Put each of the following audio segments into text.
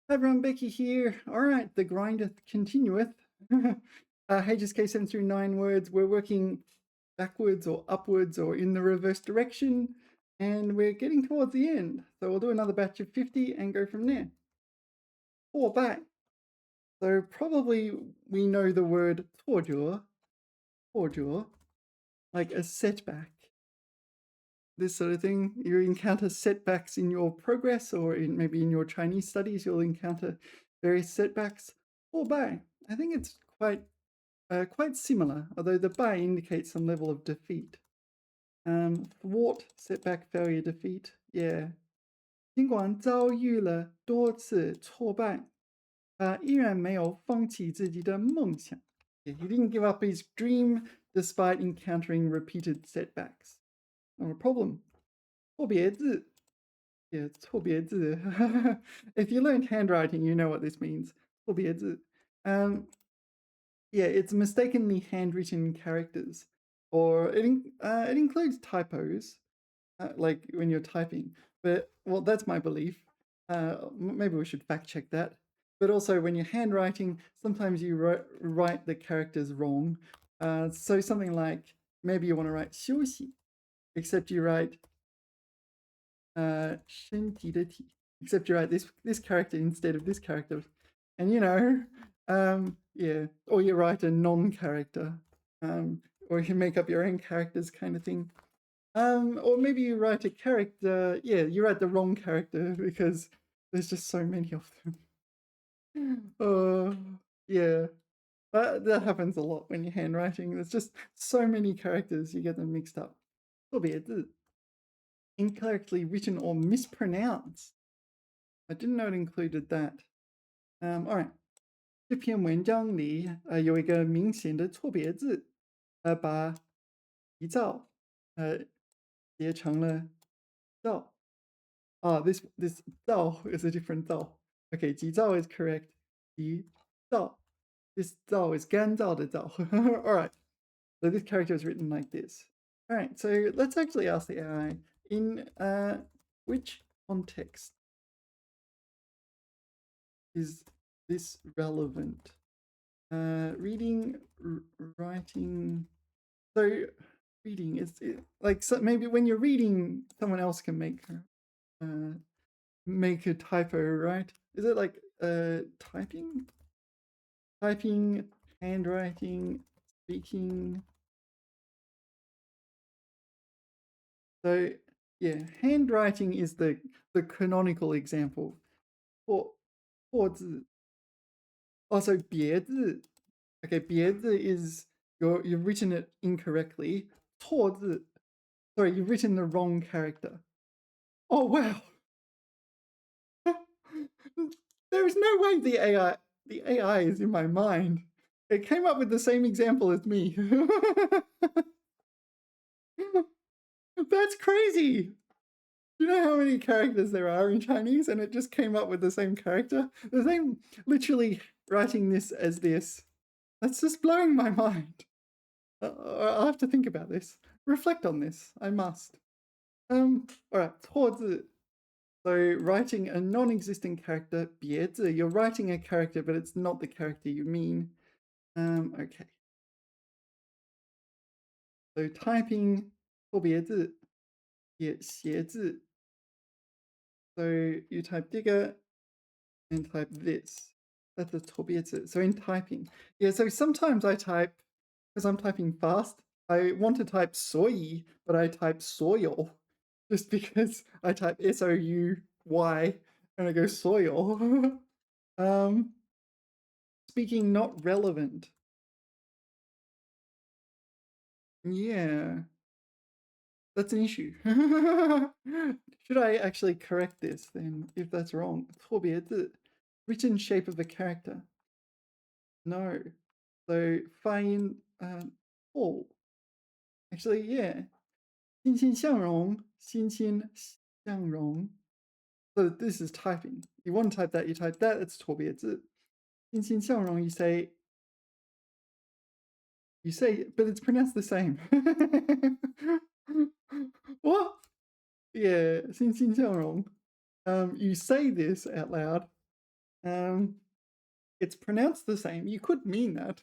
Hi everyone, Becky here. All right, the grind continueth. HSK 7 through 9 words. We're working backwards or upwards or in the reverse direction, and we're getting towards the end. So we'll do another batch of 50 and go from there. Or back. So probably we know the word 挫折, like a setback. This sort of thing. You encounter setbacks in your progress, or maybe in your Chinese studies, you'll encounter various setbacks. Or bai. I think it's quite similar, although the bai indicates some level of defeat. Thwart, setback, failure, defeat. Yeah. 尽管遭遇了多次挫败，他依然没有放弃自己的梦想. Yeah, he didn't give up his dream despite encountering repeated setbacks. Not a problem. 错别字. Yeah, 错别字. If you learned handwriting, you know what this means. 错别字. Yeah, it's mistakenly handwritten characters, or it includes typos, like when you're typing. But well, that's my belief. Maybe we should fact check that. But also, when you're handwriting, sometimes you write the characters wrong. So something like maybe you want to write 休息, except you write 身体的体, except you write this character instead of this character, and yeah, or you write a non-character, or you make up your own characters, kind of thing. Or maybe you write a character, yeah, you write the wrong character because there's just so many of them. Yeah, that happens a lot when you're handwriting. There's just so many characters, you get them mixed up. 特别字. Incorrectly written or mispronounced. I didn't know it included that. All right. 这篇文章里有一个明显的错别字，把急躁写成了躁。this 躁 is a different 躁. Okay, 急躁 is correct. 急躁. This 躁 is 干燥的躁. All right. So this character is written like this. All right. So let's actually ask the AI in which context is this relevant? Reading, writing. So reading is like, so maybe when you're reading, someone else can make a typo, right? Is it like typing, handwriting, speaking? So yeah, handwriting is the canonical example. 错字. Also 别字. Okay, 别字 is you've written it incorrectly. 错字. Sorry, you've written the wrong character. Oh wow. There is no way the AI is in my mind. It came up with the same example as me. That's crazy. Do you know how many characters there are in Chinese, and it just came up with the same character? The same, literally writing this as this. That's just blowing my mind. I'll have to think about this. Reflect on this. I must. All right, 错字. So writing a non-existent character, 别字. You're writing a character, but it's not the character you mean. Okay. So typing 错别字, 写字. So you type digger and type this. That's a 错别字. So in typing, yeah. So sometimes I type, because I'm typing fast, I want to type 所以, but I type 所有, just because I type SOUY and I go 所有. Speaking not relevant. Yeah, that's an issue. Should I actually correct this then, if that's wrong? 错别字, written shape of a character. No. So 发音错. Actually, yeah. 欣欣向荣, 欣欣向荣. So this is typing. You want to type that, you type that, it's 错别字. 欣欣向荣, you say, but it's pronounced the same. What? Yeah, 欣欣向荣. You say this out loud, It's pronounced the same. You could mean that.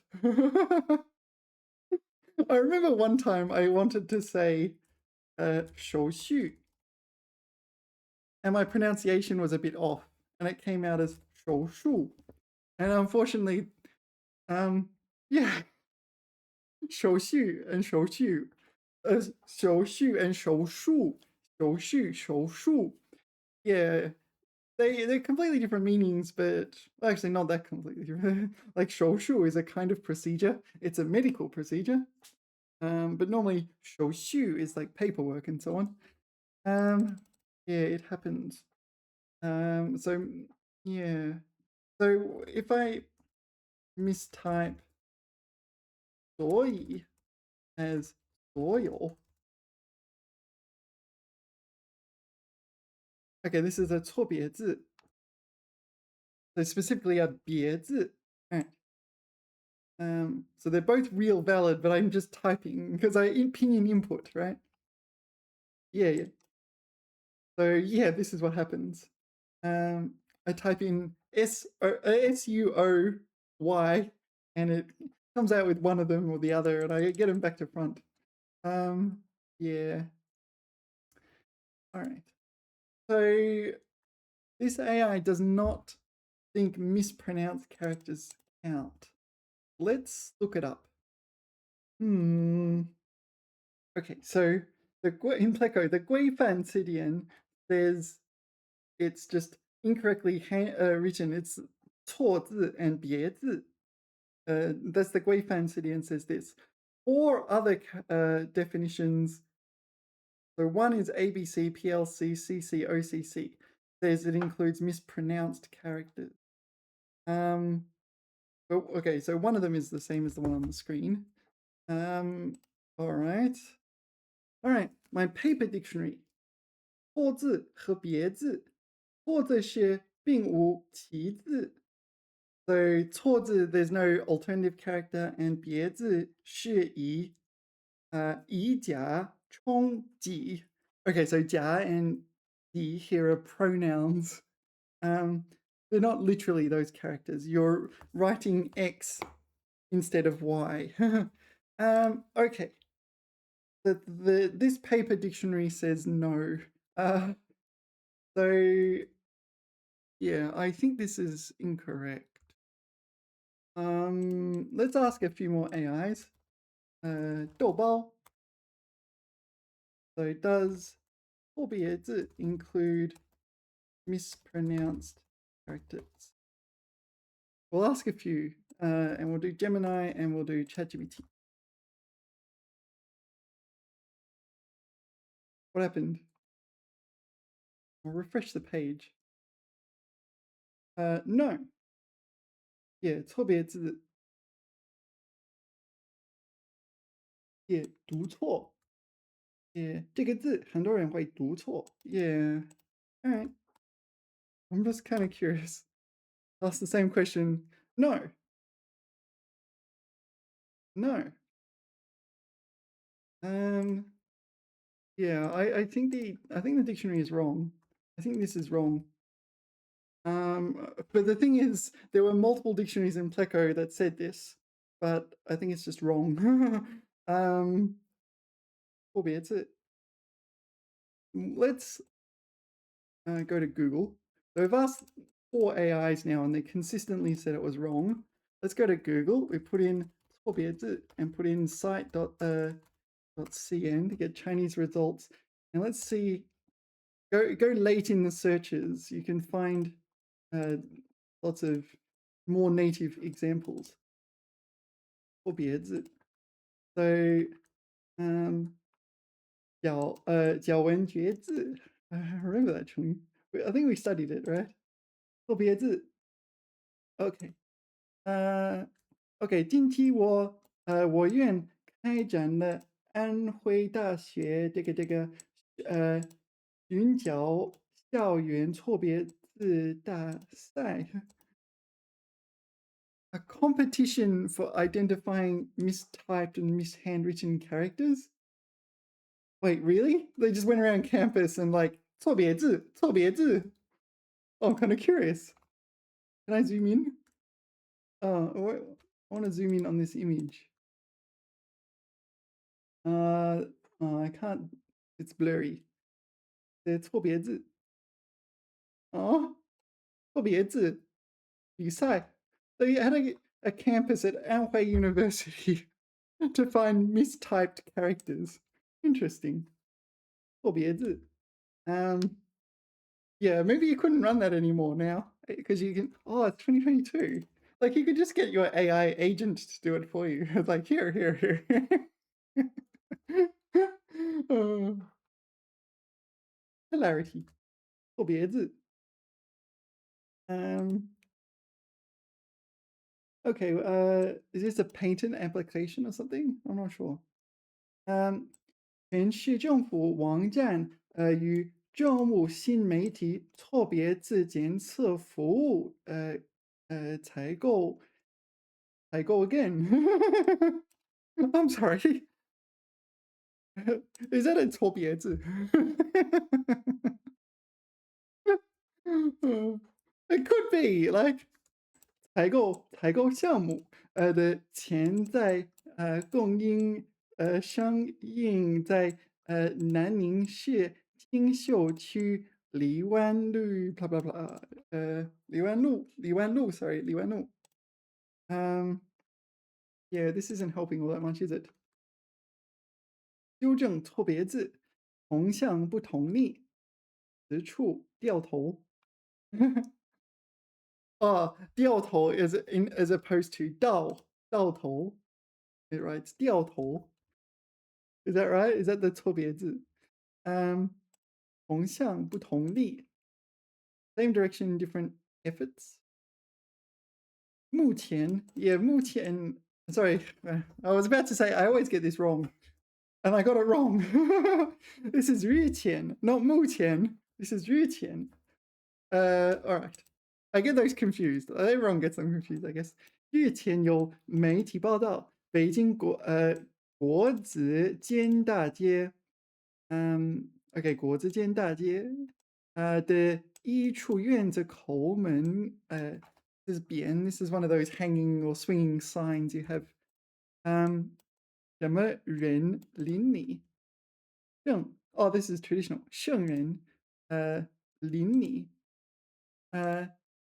I remember one time I wanted to say 手续, and my pronunciation was a bit off, and it came out as 手术. And unfortunately, yeah, 手续 and 手续, 手续 and 手术, 手续, 手术. Yeah, they're completely different meanings, but actually not that completely different. Like 手术 is a kind of procedure. It's a medical procedure. But normally 手续 is like paperwork and so on. Yeah, it happens. So yeah. So if I mistype 所以 as 所有, okay, this is a 错别字. So specifically a 别字. Right. So they're both real valid, but I'm just typing because I pinyin input, right? Yeah. So yeah, this is what happens. I type in SUOY, and it comes out with one of them or the other, and I get them back to front. Yeah. All right. So this AI does not think mispronounced characters count. Let's look it up. Okay, so in Pleco, the 规范词典 says it's just incorrectly written. It's 错字 and 别字. That's the 规范词典 says this. 4 other definitions. So one is ABC, PLC, CC, OCC. Says it includes mispronounced characters. Okay, so one of them is the same as the one on the screen. All right. My paper dictionary. 错字和别字，错字是并无其字。So 错字, there's no alternative character, and 别字是以甲充己. Okay, so 甲 and 己 here are pronouns. They're not literally those characters. You're writing X instead of Y. Okay. This paper dictionary says no. So yeah, I think this is incorrect. Let's ask a few more AIs. 豆包. So does 错别字 include mispronounced characters? We'll ask a few, and we'll do Gemini and we'll do ChatGPT. What happened? I'll refresh the page. No. Yeah, 错别字. Yeah, 读错. Yeah, 这个字很多人会读错. Yeah. All right. I'm just kind of curious. Ask the same question. No. Yeah, I think the dictionary is wrong. I think this is wrong. But the thing is, there were multiple dictionaries in Pleco that said this, but I think it's just wrong. 错别字. Let's go to Google. So I've asked 4 AIs now, and they consistently said it was wrong. Let's go to Google. We put in 错别字 and put in site.cn to get Chinese results. And let's see. Go late in the searches. You can find lots of more native examples. 错别字. So 咬文嚼字. I remember that, Chung. I think we studied it, right? 错别字. Okay. Okay. 近期我院开展了安徽大学这个寻找校园错别字大赛. A competition for identifying mistyped and mishandwritten characters? Wait, really? They just went around campus and like 错别字. Oh, I'm kind of curious. Can I zoom in? I want to zoom in on this image. I can't. It's blurry. 错别字哦，错别字比赛. They had a campus at Anhui University to find mistyped characters. Interesting. 错别字. Yeah, maybe you couldn't run that anymore now because you can. Oh, it's 2022. Like you could just get your AI agent to do it for you. It's like here. Oh, hilarity. 错别字. Okay, is this a patent application or something? I'm not sure. 全市政府网站与政务新媒体错别字检测服务采购 again. I'm sorry. Is that a 错别字? It could be like 采购项目的潜在供应商应在南宁市金秀区荔湾路 blah blah blah 荔湾路 sorry 荔湾路. Yeah, this isn't helping all that much, is it? 纠正错别字，同向不同力，此处掉头。Oh, 掉头 is in as opposed to 倒头. It writes 掉头. Is that right? Is that the 错别字? 同向不同力. Same direction, different efforts. 目前, yeah, 目前. Sorry, I was about to say I always get this wrong, and I got it wrong. This is 日前, not 目前. This is 日前. All right. I get those confused. Everyone gets them confused, I guess. 日前有媒体报道，北京国子监大街，OK， 国子监大街的一处院子口门this is 匾 this is one of those hanging or swinging signs you have 什么人邻里oh this is traditional 圣人邻里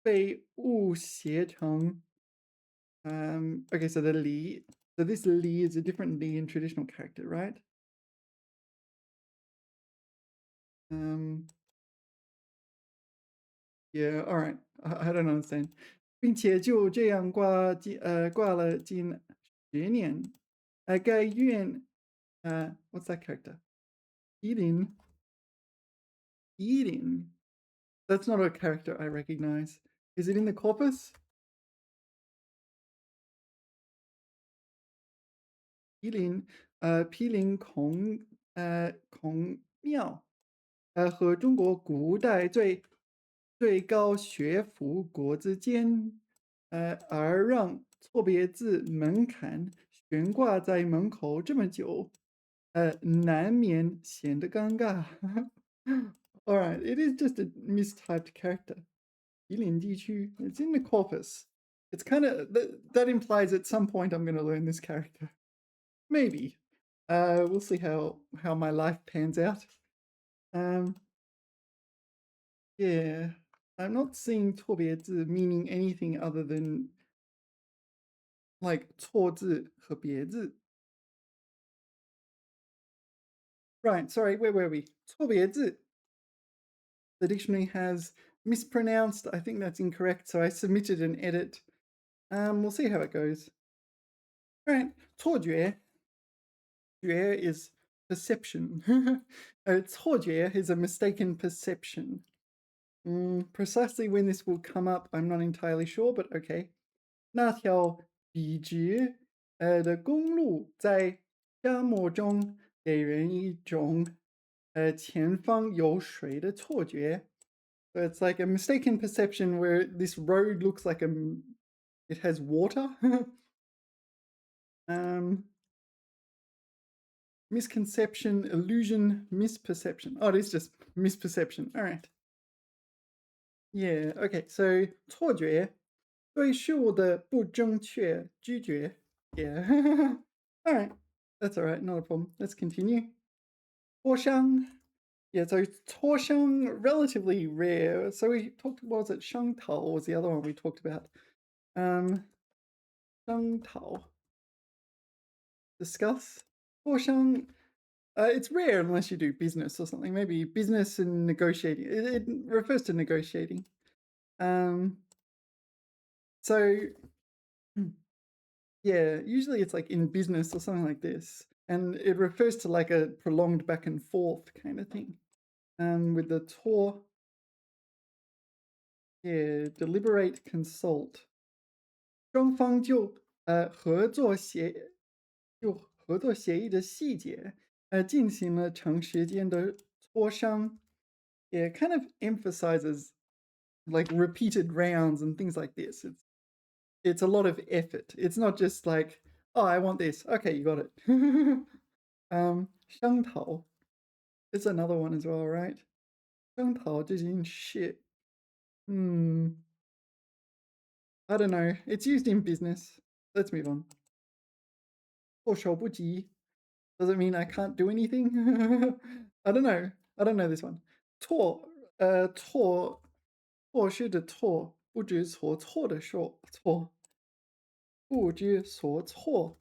被误写成okay, so the li, so this li is a different li in traditional character, right? Yeah, all right. I don't understand. 并且就这样挂了近10年。该院what's that character? Eating. That's not a character I recognize. Is it in the corpus? 毗邻孔庙和中国古代最高学府国子监而让错别字门槛悬挂在门口这么久难免显得尴尬。All right, it is just a mistyped character. 毗邻地区, it's in the corpus. It's kind of that implies at some point I'm going to learn this character. Maybe. We'll see how my life pans out. Yeah, I'm not seeing 错别字 meaning anything other than like 错字和别字. Right, sorry, where were we? 错别字. The dictionary has mispronounced. I think that's incorrect, so I submitted an edit. We'll see how it goes. All right, 错觉. 觉 is perception. 错觉 is a mistaken perception. Precisely when this will come up, I'm not entirely sure, but okay. 那条笔直的公路在沙漠中给人一种前方有水的错觉. So it's like a mistaken perception where this road looks like it has water. Misconception, illusion, misperception. Oh, it is just misperception. All right. Yeah, okay. So 错觉对事物的不正确拒绝. Yeah. All right. That's all right. Not a problem. Let's continue. 脱伤. Yeah, so 脱伤 relatively rare. So we talked, what was it? 伤逃 was the other one we talked about. 伤逃. Discuss. 脱伤. It's rare unless you do business or something. Maybe business and negotiating. It refers to negotiating. So yeah, usually it's like in business or something like this, and it refers to like a prolonged back and forth kind of thing. With the tour, yeah, deliberate, consult. 双方合作协议的细节，进行了长时间的磋商. Yeah, it kind of emphasizes like repeated rounds and things like this. It's a lot of effort. It's not just like, oh, I want this. Okay, you got it. 商讨 is another one as well, right? 商讨这件事. I don't know. It's used in business. Let's move on. 措手不及 does it mean I can't do anything? I don't know. I don't know this one. 错失的错，不知所措的错，不知所措，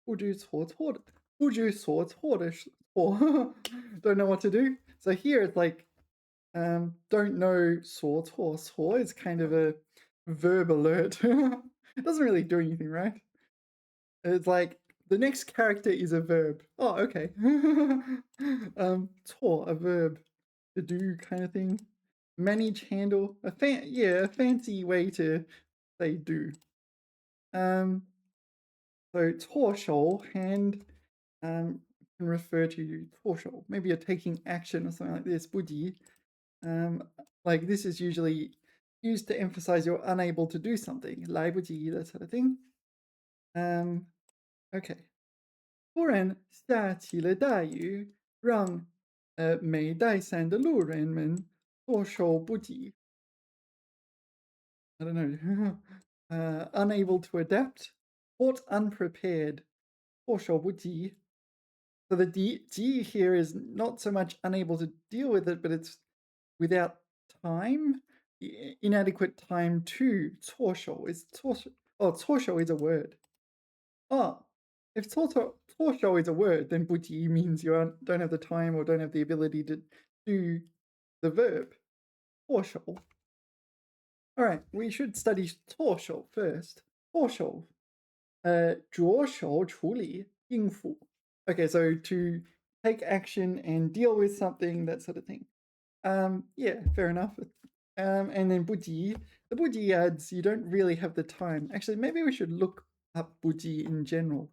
不知所措的，不知所措的错。Don't know what to do. So here it's like, don't know 所措. 所 is kind of a verb alert. It doesn't really do anything, right? It's like the next character is a verb. Oh, okay. 错, a verb, to do kind of thing. Manage, handle, a fancy way to say do. So 错手 hand can refer to 错手. Maybe you're taking action or something like this. 不及. Like this is usually used to emphasize you're unable to do something. 来不及, that sort of thing. Okay. 突然下起了大雨，让没带伞的路人们措手不及. I don't know. Unable to adapt, caught unprepared. 措手不及. So the G here is not so much unable to deal with it, but it's without time, inadequate time to 措手 is 措手. Oh, 措手 is a word. Oh, if 措手 is a word, then 不及 means you don't have the time or don't have the ability to do the verb. 措手. All right, we should study 措手 first. 措手, 着手处理应付. Okay, so to take action and deal with something, that sort of thing. Yeah, fair enough. And then 不及, the 不及 adds you don't really have the time. Actually, maybe we should look up 不及 in general.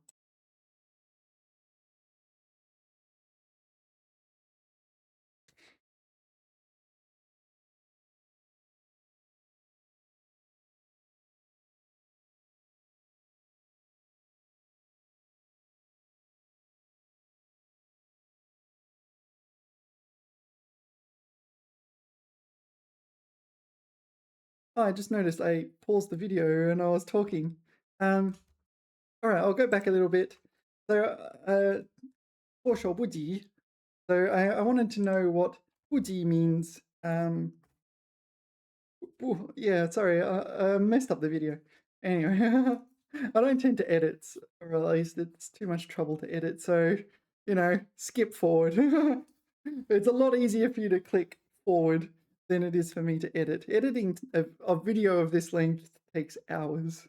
Oh, I just noticed I paused the video and I was talking. All right, I'll go back a little bit. So, 措手不及. So I wanted to know what 不及 means. Yeah, sorry, I messed up the video. Anyway, I don't tend to edit, or at least it's too much trouble to edit. So, skip forward. It's a lot easier for you to click forward than it is for me to edit. Editing a video of this length takes hours.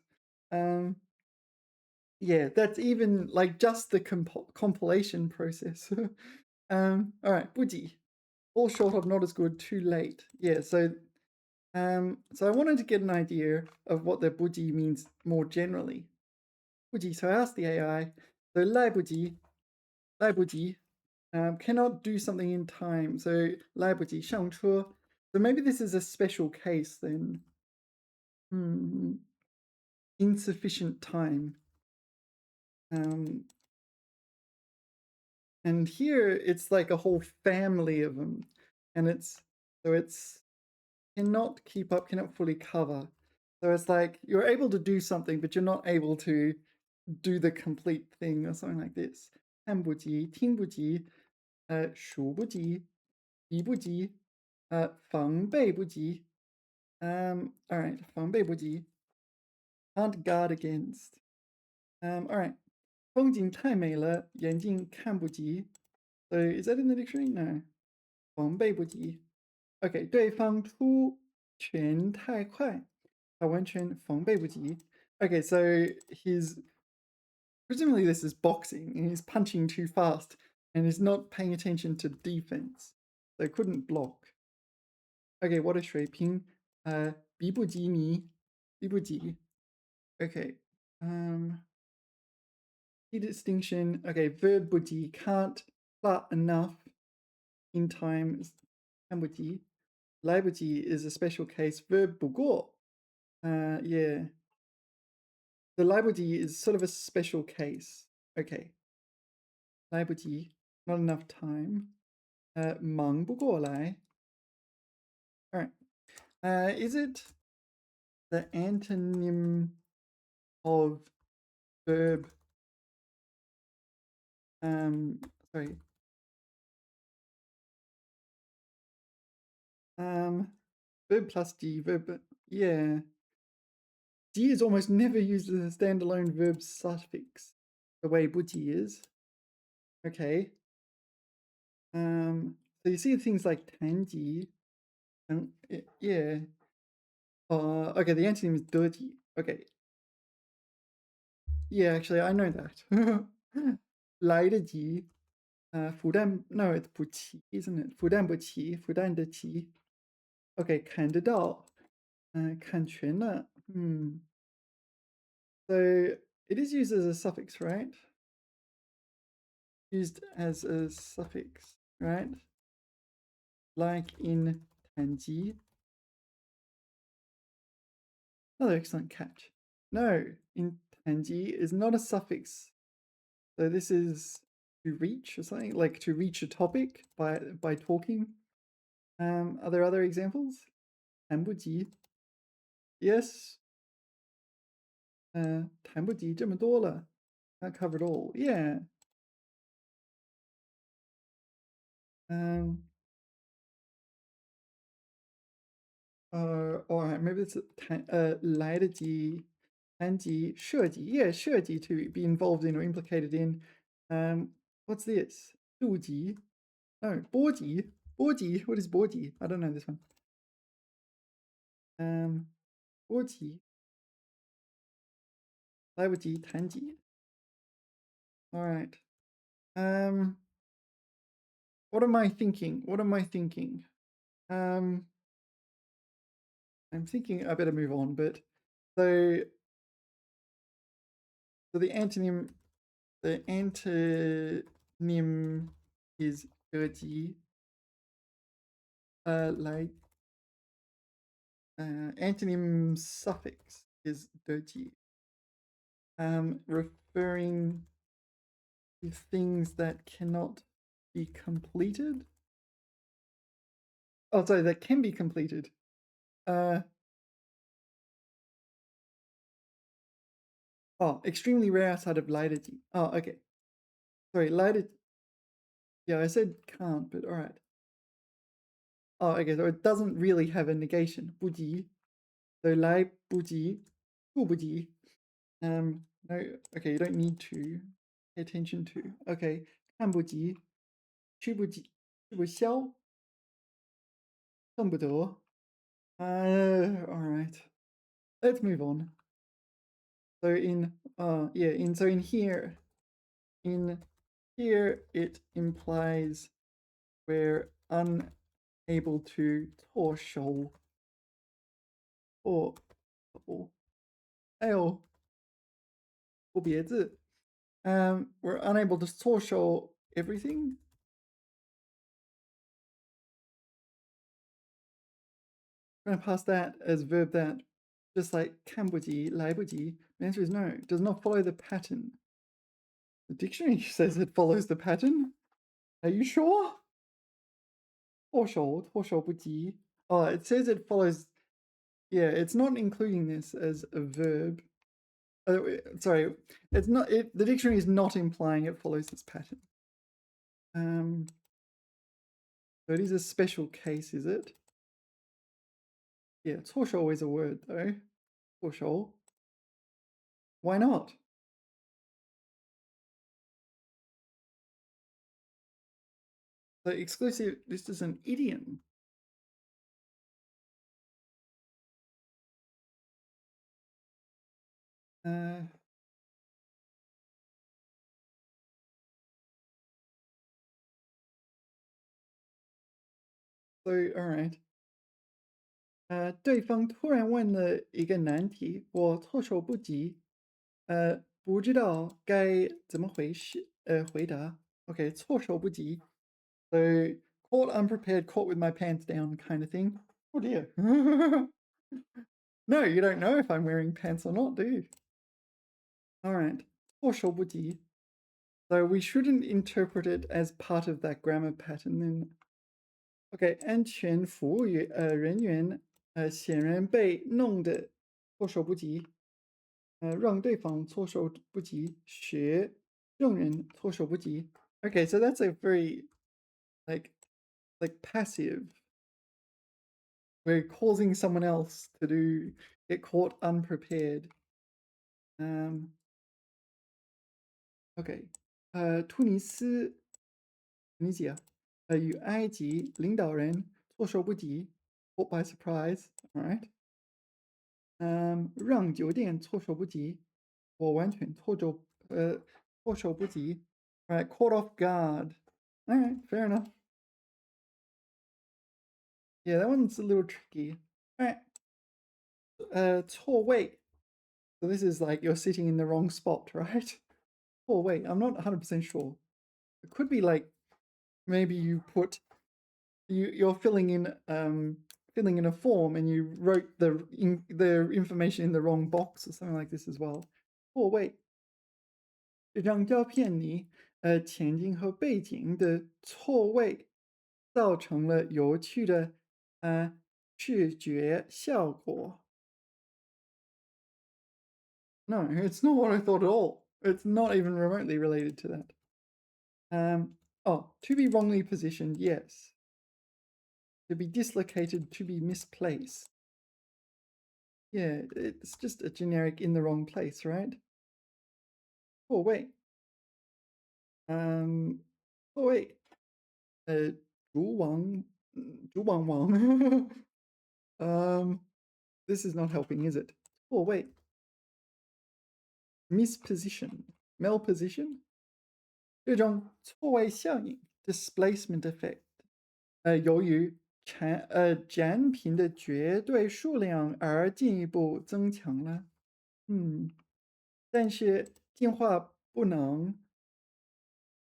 Yeah, that's even like just the compilation process. All right, 不及. All short of not as good, too late. Yeah, so I wanted to get an idea of what the 不及 means more generally. 不及, so I asked the AI, so 来不及, cannot do something in time. So 来不及上车. So maybe this is a special case then. Insufficient time. And here it's like a whole family of them, and it's cannot keep up, cannot fully cover. So it's like you're able to do something, but you're not able to do the complete thing or something like this. 看不及,听不及,数不及,比不及,防备不及. All right, 防备不及, can't guard against. All right, 风景太美了,眼睛看不及. So is that in the dictionary? No. 防备不及. Okay, 对方出拳太快,他完全防备不及. Okay, so his presumably this is boxing and he's punching too fast and is not paying attention to defense. So couldn't block. Okay, what is 水平? 比不及你,比不及. Okay. Key distinction. Okay, verb 不及 can't but enough in time. 看不及. 来不及 is a special case. Verb 不过. Yeah. The 来不及 is sort of a special case. Okay. 来不及, not enough time. 忙不过来. All right. Is it the antonym of verb? Sorry. Verb plus D, verb, yeah. D is almost never used as a standalone verb suffix, the way 不及 is. Okay. So you see things like 谈及, yeah. Okay, the antonym is 得及. Okay. Yeah, actually, I know that. 来得及, 负担, no, it's 不起, isn't it? 负担不起, 负担得起. Okay, 看得到, 看全了. So it is used as a suffix, right? Used as a suffix, right? Like in 谈及. Another excellent catch. No, in 谈及 is not a suffix. So this is to reach or something, like to reach a topic by talking. Are there other examples? 谈不及. Yes. 谈不及这么多了. That covered all. Yeah. All right, maybe it's 来得及, 谈及, 涉及. Yeah, 涉及 to be involved in or implicated in. What's this? 入籍. No, 波及. 波及. What is 波及? I don't know this one. 波及. 来不及, 谈及. All right. What am I thinking? What am I thinking? I'm thinking I better move on, but so the antonym is 得及. Like antonym suffix is 得及. Referring to things that cannot be completed. Oh, sorry, that can be completed. Extremely rare outside of 来得及. Oh, okay. Sorry, 来得. Yeah, I said can't, but all right. Oh, okay, so it doesn't really have a negation. 不及. So 来不及, 不不及. No, okay, you don't need to pay attention to. Okay, 看不及, 去不及, 吃不消, 恨不得. All right. Let's move on. So in here it implies we're unable to 脱手 or 哎呦 不别字. We're unable to 脱手 everything. I'm going to pass that as verb that, just like 看不及, 来不及. The answer is no. It does not follow the pattern. The dictionary says it follows the pattern. Are you sure? 脱手不及. Oh, it says it follows Yeah, it's not including this as a verb. Sorry, it's not. The dictionary is not implying it follows this pattern. So it is a special case, is it? Yeah, 错手 is a word though. 错手. Why not? So exclusive. This is an idiom. So all right. 对方突然问了一个难题，我措手不及，不知道该怎么回答。Okay, 措手不及. So caught unprepared, caught with my pants down kind of thing. Oh dear. No, you don't know if I'm wearing pants or not, do you? All right. 措手不及. So we shouldn't interpret it as part of that grammar pattern then. Okay, 安全服务人员显然被弄得措手不及，让对方措手不及，学众人措手不及. Okay, so that's a very like passive. We're causing someone else to get caught unprepared. Okay. 突尼西亚与埃及领导人措手不及 caught by surprise. All right. 让酒店措手不及，我完全措手不及. All right, caught off guard. All right, fair enough. Yeah, that one's a little tricky. All right. 错位. So this is like you're sitting in the wrong spot, right? Oh wait, I'm not 100% sure. It could be like maybe you're filling in a form and you wrote the information in the wrong box or something like this as well. Oh wait. 这张照片里，前景和背景的错位造成了有趣的视觉效果. No, it's not what I thought at all. It's not even remotely related to that. To be wrongly positioned, yes. To be dislocated, to be misplaced. Yeah, it's just a generic in the wrong place, right? Oh, wait. Oh, wait. 竹王, 竹王王. This is not helping, is it? Oh, wait. Misposition. Malposition? 这种错位效应 displacement effect. 由于展品的绝对数量而进一步增强了。但是进化不能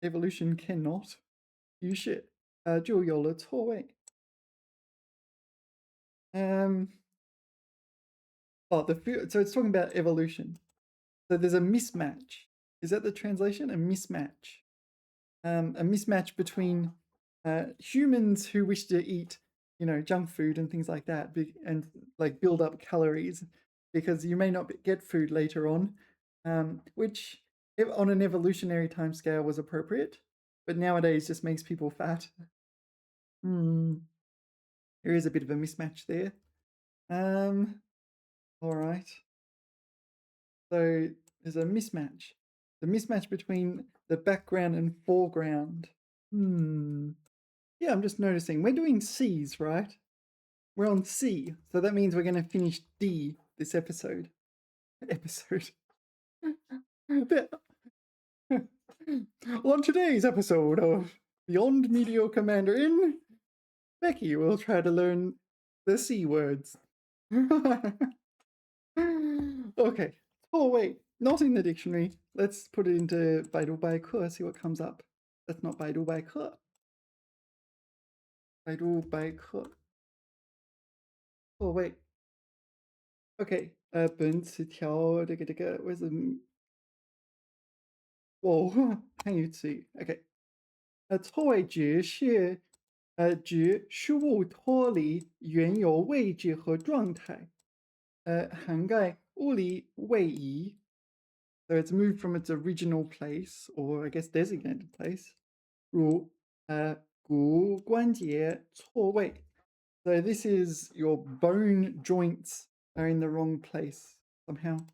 evolution cannot. 于是就有了错位。So it's talking about evolution. So there's a mismatch. Is that the translation? A mismatch. A mismatch between humans who wish to eat, junk food and things like that, and like build up calories, because you may not get food later on, which on an evolutionary timescale was appropriate, but nowadays just makes people fat. There is a bit of a mismatch there. All right. So there's a mismatch. The mismatch between the background and foreground. Yeah, I'm just noticing. We're doing C's, right? We're on C. So that means we're going to finish D this episode. On today's episode of Beyond Mediocre Mandarin, Becky will try to learn the C words. Okay. Oh, wait. Not in the dictionary. Let's put it into Baidu Baike, see what comes up. That's not Baidu Baike. Baidu Baike. Oh, wait. Okay. 本词条这个 where's the whoa 汉语词语 OK 错位指是指事物脱离原有位置和状态涵盖物理位移. So it's moved from its original place, or I guess designated place. 如骨关节错位. So this is your bone joints are in the wrong place somehow.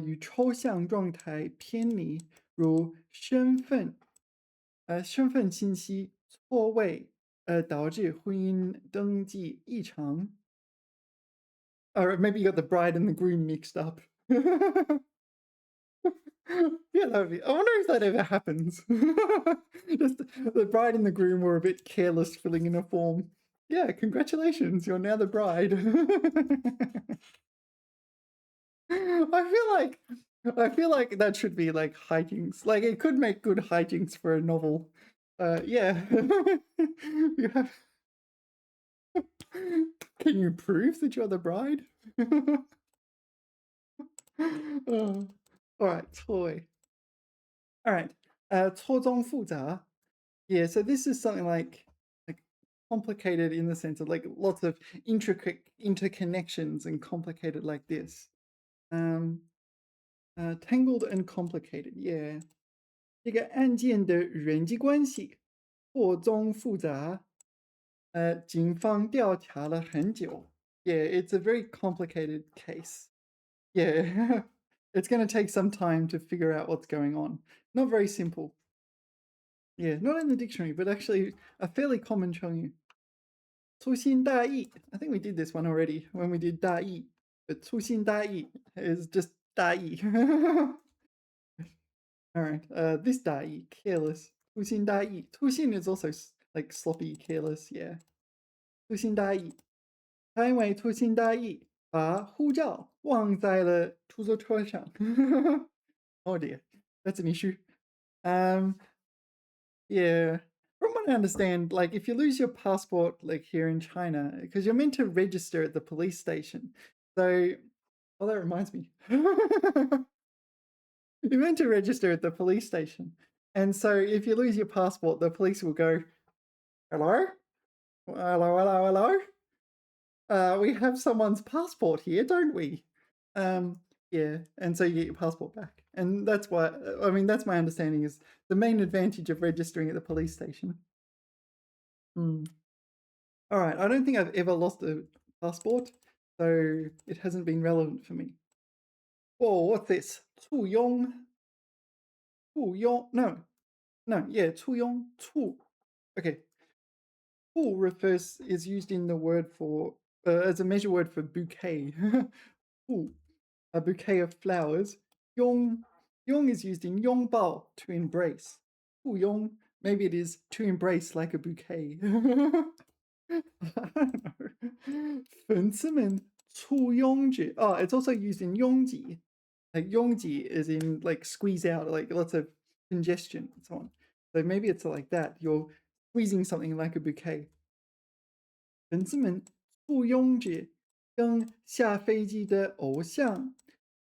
与抽象状态偏离，如身份信息错位，导致婚姻登记异常. Or maybe you got the bride and the groom mixed up. Yeah, that would be. I wonder if that ever happens. Just the bride and the groom were a bit careless filling in a form. Yeah, congratulations, you're now the bride. I feel like that should be like hijinks. Like it could make good hijinks for a novel. Yeah. You have. Can you prove that you're the bride? Oh. All right, toy. All right. 错综复杂. Yeah, so this is something like complicated in the sense of like lots of intricate interconnections and complicated like this. Tangled and complicated. Yeah. 这个案件的人际关系错综复杂，警方调查了很久. Yeah, it's a very complicated case. Yeah, it's going to take some time to figure out what's going on. Not very simple. Yeah, not in the dictionary, but actually a fairly common 成语. 粗心大意. I think we did this one already when we did 大意. But 粗心大意 is just 大意. All right, this 大意, careless. 粗心大意. 粗心 is also like sloppy, careless, yeah. 粗心大意. 他因为粗心大意把护照忘在了出租车上. Oh dear, that's an issue. Yeah. From what I understand, like if you lose your passport, like here in China, because you're meant to register at the police station. So, well, that reminds me. You're meant to register at the police station. And so if you lose your passport, the police will go, hello? Hello, hello, hello? We have someone's passport here, don't we? Yeah, and so you get your passport back. And that's why, I mean, that's my understanding is the main advantage of registering at the police station. All right, I don't think I've ever lost a passport, so it hasn't been relevant for me. Whoa, what's this? 簇拥. 簇拥, no, yeah, 簇拥, 簇. Okay. 簇 is used in the word for, as a measure word for bouquet. 簇, a bouquet of flowers. 拥 is used in 拥抱, to embrace. 簇拥, maybe it is to embrace like a bouquet. I don't know. 粉丝们簇拥着. Oh, it's also used in 拥挤. Like 拥挤 is in like squeeze out, like lots of congestion and so on. So maybe it's like that. You're squeezing something like a bouquet. 粉丝们簇拥着跟下飞机的偶像，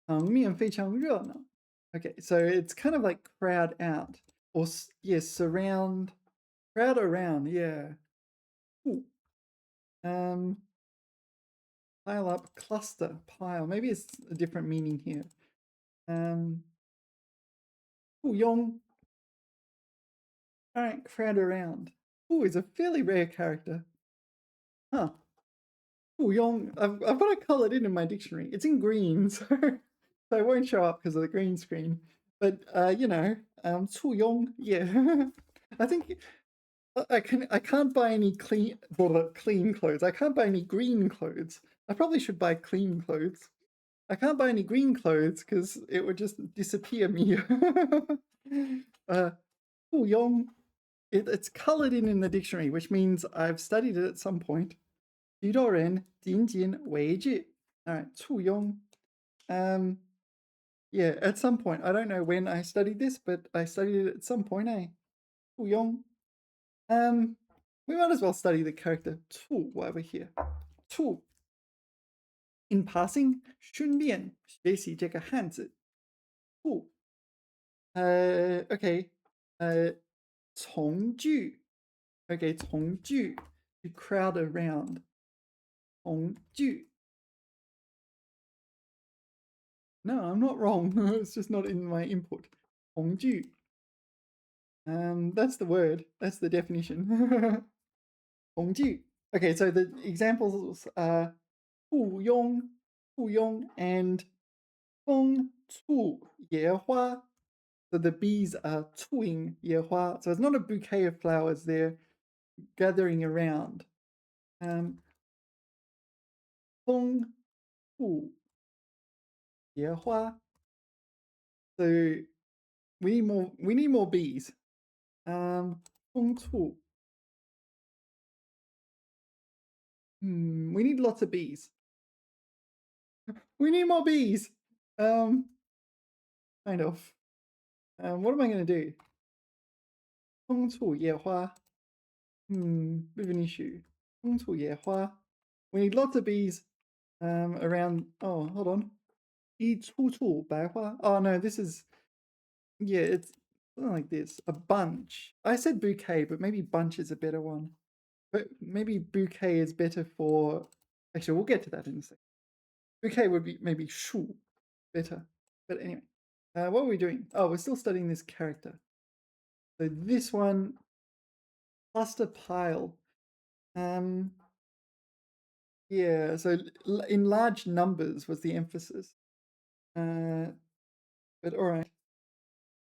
场面非常热闹. Okay, so it's kind of like crowd out or yes, surround, crowd around. Yeah. Ooh. Pile up, cluster, pile. Maybe it's a different meaning here. 簇拥. All right, crowd around. Ooh, is a fairly rare character. Huh. 簇拥. I've got to colour it in my dictionary. It's in green, so it won't show up because of the green screen. But you know, 簇拥. Yeah. I think I can't buy any clean clothes. I can't buy any green clothes. I probably should buy clean clothes. I can't buy any green clothes because it would just disappear me. 簇拥. It's colored in the dictionary, which means I've studied it at some point. 许多人紧紧围着. All right, 簇拥. Yeah, at some point. I don't know when I studied this, but I studied it at some point, eh? 簇拥. We might as well study the character 簇 while we're here. 簇. In passing, 顺便学习这个汉字. 簇. Okay. 从聚. Okay, 从聚. To crowd around. 从聚. No, I'm not wrong. It's just not in my input. 红剧. That's the word. That's the definition. 红剧. Okay, so the examples are 附庸 and 风簇野花. So the bees are 簇营野花. So it's not a bouquet of flowers. They're gathering around. 风簇野花. So we need more bees. 风簇. We need lots of bees. We need more bees. Kind of. What am I going to do? 风簇野花. Bit of an issue. 风簇野花. We need lots of bees around. Oh, hold on. 一簇簇白花. Oh no, this is, yeah, it's something like this. A bunch. I said bouquet, but maybe bunch is a better one. But maybe bouquet is better for. Actually, we'll get to that in a second. Bouquet would be maybe 树 better. But anyway, what are we doing? Oh, we're still studying this character. So this one, cluster pile. Yeah, so in large numbers was the emphasis. But all right.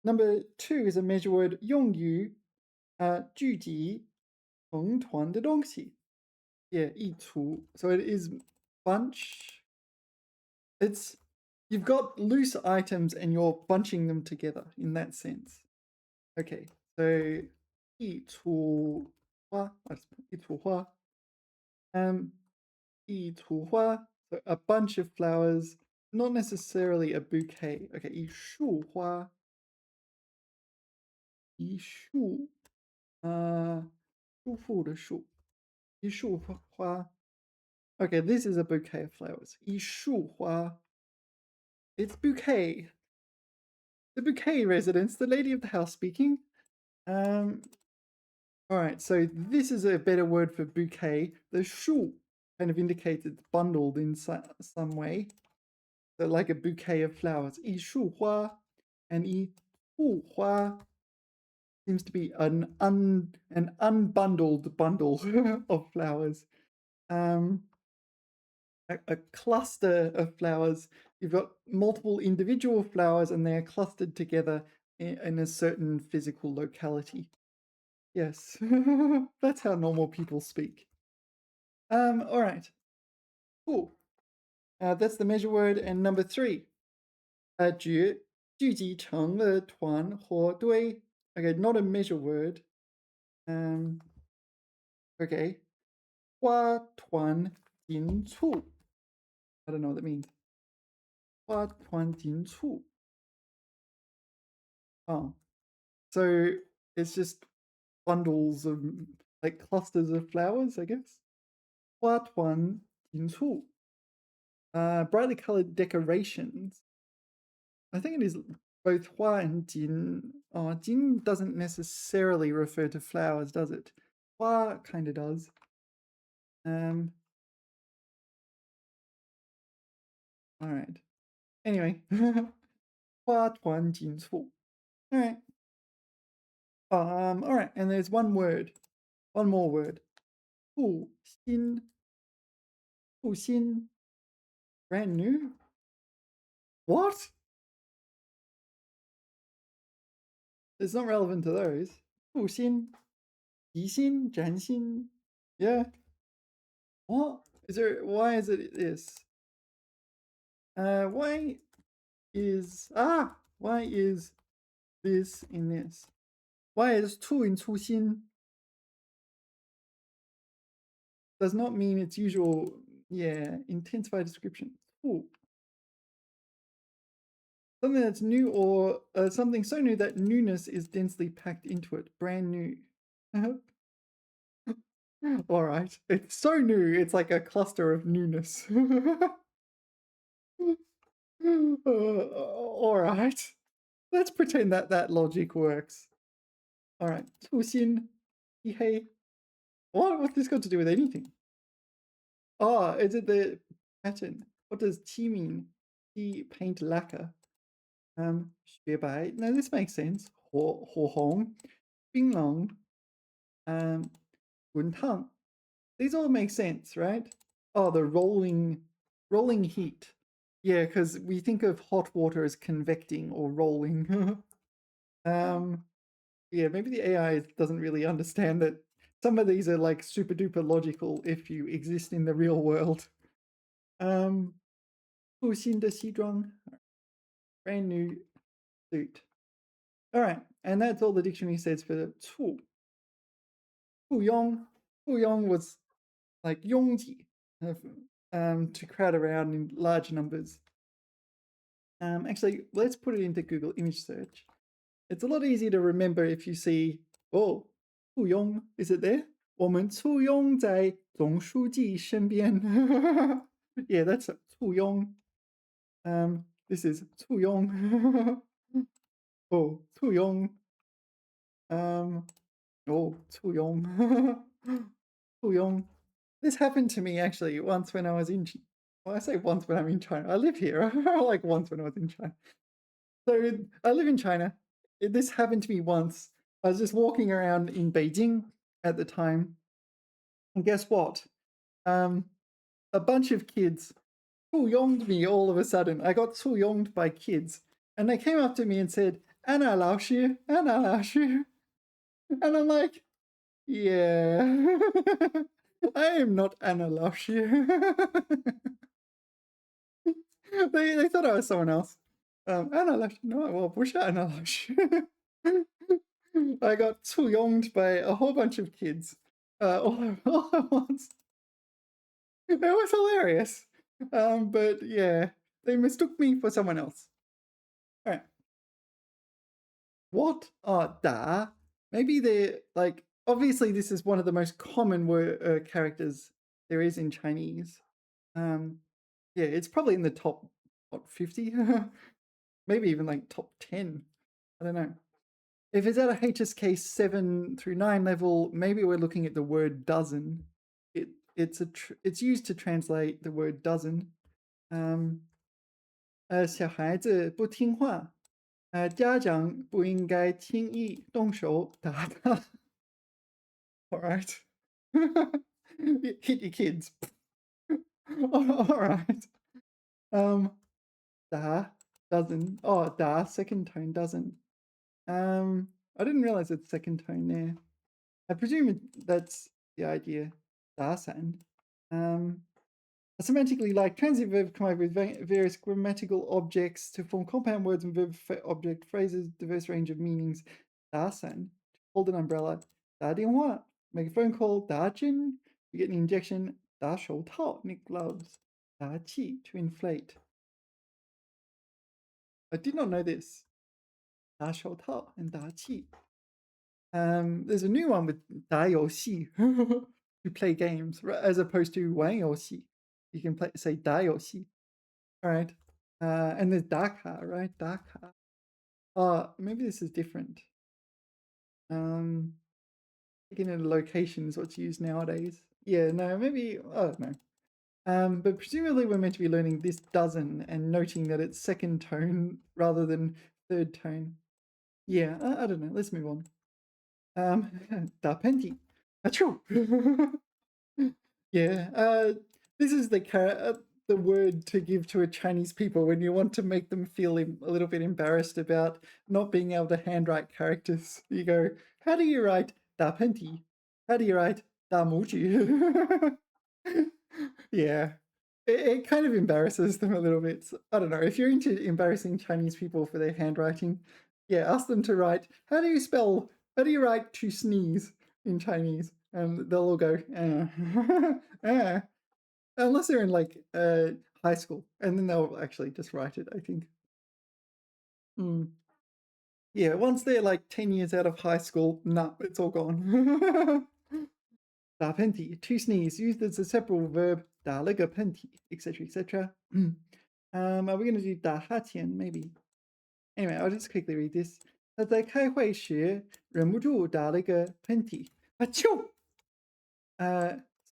Number 2 is a measure word 用于聚集成团的东西. Yeah, 一簇. So it is bunch. It's, you've got loose items and you're bunching them together in that sense. Okay, so 一簇花. I'll just put 一簇花. 一簇花. So a bunch of flowers, not necessarily a bouquet. Okay, 一束花. 一束. 束缚的束. 一束花. Okay, this is a bouquet of flowers. 一束花. It's bouquet. The bouquet residence, the lady of the house speaking. All right, so this is a better word for bouquet. The 束 kind of indicates it's bundled in some way. So like a bouquet of flowers. 一束花 and 一簇花 seems to be an unbundled bundle of flowers. A cluster of flowers. You've got multiple individual flowers and they're clustered together in a certain physical locality. Yes, that's how normal people speak. All right, cool. That's the measure word. And number 3, 聚集成了团或堆. Okay, not a measure word. Okay, 花团锦簇. I don't know what that means. 花团锦簇. Oh, so it's just bundles of, like, clusters of flowers, I guess. 花团锦簇. Brightly colored decorations. I think it is both hua and jin. Oh, jin doesn't necessarily refer to flowers, does it? Hua kind of does. All right. Anyway, 花团锦簇. All right. All right. And there's one word, one more word. 复新. 复新. Brand new. What? It's not relevant to those. 复新. 宜新, 崭新. Yeah. What? Why is it this? Why is this in this? Why is 出in 出新? Does not mean its usual, intensified description. 出. Something that's new or something so new that newness is densely packed into it. Brand new. All right. It's so new. It's like a cluster of newness. All right. Let's pretend that that logic works. All right. 出新, hey. What's this got to do with anything? Oh, is it the pattern? What does qi mean? paint lacquer. 雪白. No, this makes sense. 火红, 冰冷, 滚烫. These all make sense, right? Oh, the rolling heat. Yeah, because we think of hot water as convecting or rolling. Yeah, maybe the AI doesn't really understand that some of these are like super duper logical if you exist in the real world. 复兴的西装, brand new suit. All right, and that's all the dictionary says for 簇. 附庸. 附庸 was like 拥挤, to crowd around in large numbers. Actually, let's put it into Google image search. It's a lot easier to remember if you see, oh, 附庸, is it there? 我们簇拥在总书记身边. Yeah, that's 簇拥. This is 簇拥. Oh, 簇拥. Oh, 簇拥. 簇拥. This happened to me actually once when I was in. Well, I say once when I'm in China. I live here. Like once when I was in China. So I live in China. This happened to me once. I was just walking around in Beijing at the time, and guess what? A bunch of kids 簇拥 me all of a sudden. I got 簇拥 by kids, and they came up to me and said, "Anna 老师, Anna 老师," and I'm like, "Yeah, I am not Anna 老师." They thought I was someone else. Anna 老师, no, 我不是 Anna 老师. I got 簇拥 by a whole bunch of kids all at once. It was hilarious. But yeah, they mistook me for someone else. All right. What are da? Maybe they're like, obviously, this is one of the most common characters there is in Chinese. Yeah, it's probably in the top, what, 50? Maybe even like top 10. I don't know. If it's at a HSK 7 through 9 level, maybe we're looking at the word dozen. It's used to translate the word dozen. 小孩子不听话，家长不应该轻易动手打他。All right. Hit your kids. All right. Da dozen. Oh, da second tone dozen. I didn't realize it's second tone there. I presume that's the idea. Dasan. Semantically, like transitive verbs come up with various grammatical objects to form compound words and verb object phrases, diverse range of meanings. Dasan, hold an umbrella. 打电话, make a phone call. 打针, you get an injection. 打手套, knit gloves. 打气, to inflate. I did not know this. 打手套 and 打气. There's a new one with 打游戏 to play games as opposed to 玩游戏. You can say 打游戏. All right. And there's 打卡, right? 打卡. Maybe this is different. Taking in a location is what's used nowadays. Yeah, no, maybe, I don't know. But presumably we're meant to be learning this dozen and noting that it's second tone rather than third tone. Yeah, I don't know. Let's move on. 打喷嚏. Achoo! Yeah, this is the word to give to a Chinese people when you want to make them feel a little bit embarrassed about not being able to handwrite characters. You go, how do you write 打喷嚏? How do you write 打拇指? Yeah, it kind of embarrasses them a little bit. So, I don't know, if you're into embarrassing Chinese people for their handwriting, yeah, ask them to write, how do you write to sneeze in Chinese? And they'll all go, unless they're in like high school, and then they'll actually just write it, I think. Yeah, once they're like 10 years out of high school, nah, it's all gone. 打喷嚏, to sneeze, used as a separate verb, 打了个喷嚏, etc., etc. Are we going to do 打哈欠? Maybe. Anyway, I'll just quickly read this. 他在开会时忍不住打了个喷嚏，achoo!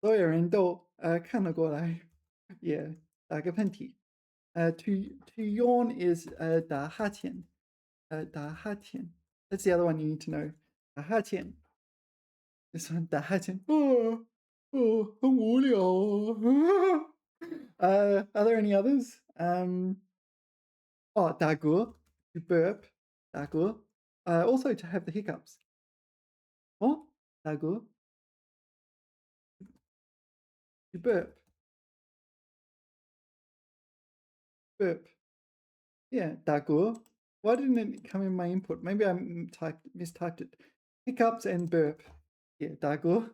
所有人都看了过来，也打个喷嚏。To yawn is 打哈欠. 打哈欠. That's the other one you need to know. 打哈欠. This one, 打哈欠. Oh, oh, 很无聊哦. Are there any others? Oh, 打嗝, to burp. 打嗝. Also to have the hiccups. Oh, 打嗝. To burp. Burp. Yeah, 打嗝. Why didn't it come in my input? Maybe I mistyped it. Hiccups and burp. Yeah, 打嗝.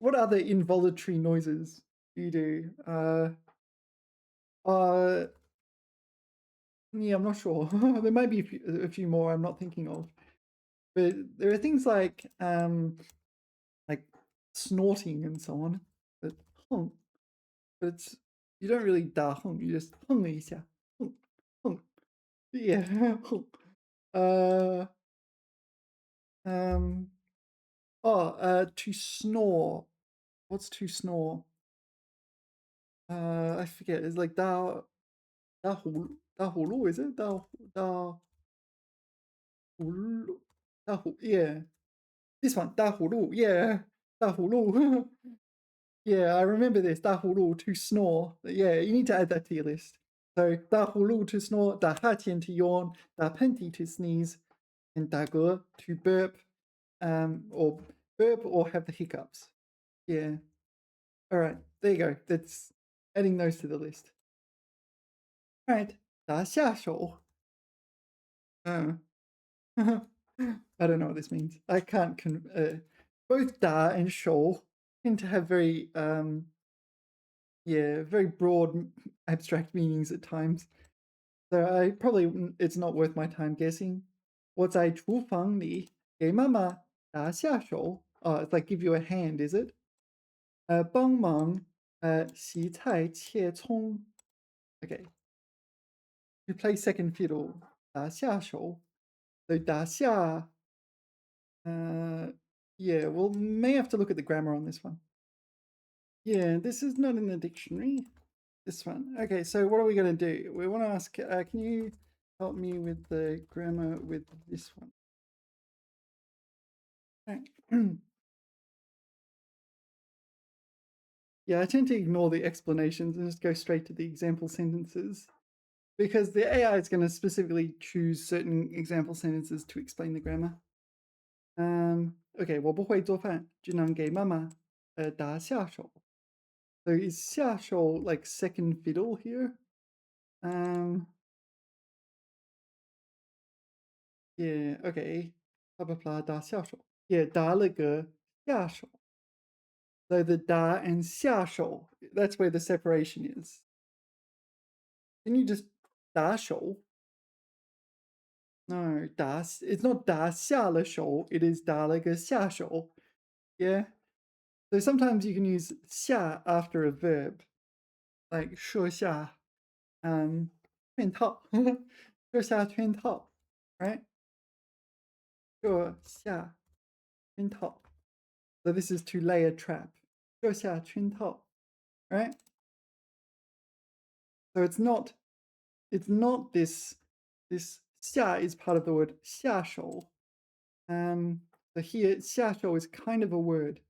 What other involuntary noises do you do? Yeah, I'm not sure. There might be a few more I'm not thinking of. But there are things like snorting and so on. But hung. But it's you don't really da hung, you just hung 一下. Hung, hung. Yeah. Hung. Um to snore. What's to snore? I forget. It's like da hulu, is it? Hulu, yeah. This one, da hulu, yeah. Da hulu. Yeah, I remember this. Da hulu, to snore. Yeah, you need to add that to your list. So da hulu to snore, da hatian to yawn, da penti to sneeze, and da ge to burp, or have the hiccups. Yeah. All right, there you go. That's adding those to the list. All right, 打下手. Uh, I don't know what this means. I can't. Both da and shou tend to have very very broad, abstract meanings at times. So it's not worth my time guessing. 我在厨房里给妈妈打下手. Oh, it's like give you a hand, is it? 帮忙洗菜切葱. Okay. You play second fiddle. 打下手. So 打下. Yeah, we'll may have to look at the grammar on this one. Yeah, this is not in the dictionary. This one. Okay, so what are we going to do? We want to ask, can you help me with the grammar with this one? Right. Yeah, I tend to ignore the explanations and just go straight to the example sentences because the AI is going to specifically choose certain example sentences to explain the grammar. Okay, 我不会做饭，只能给妈妈打下手. So is 下手 like second fiddle here? Yeah, okay. Blah blah blah 打下手. Yeah, 打了个下手. So the da and 下手, that's where the separation is. Can you just 打手? No, it's not 打下了手, it is 打了个下手. Yeah. So sometimes you can use 下 after a verb, like 设下, 圈套, 设下圈套, right? 设下圈套. So this is to lay a trap. 设下圈套, right? So it's not this 下 is part of the word 下手. So here 下手 is kind of a word.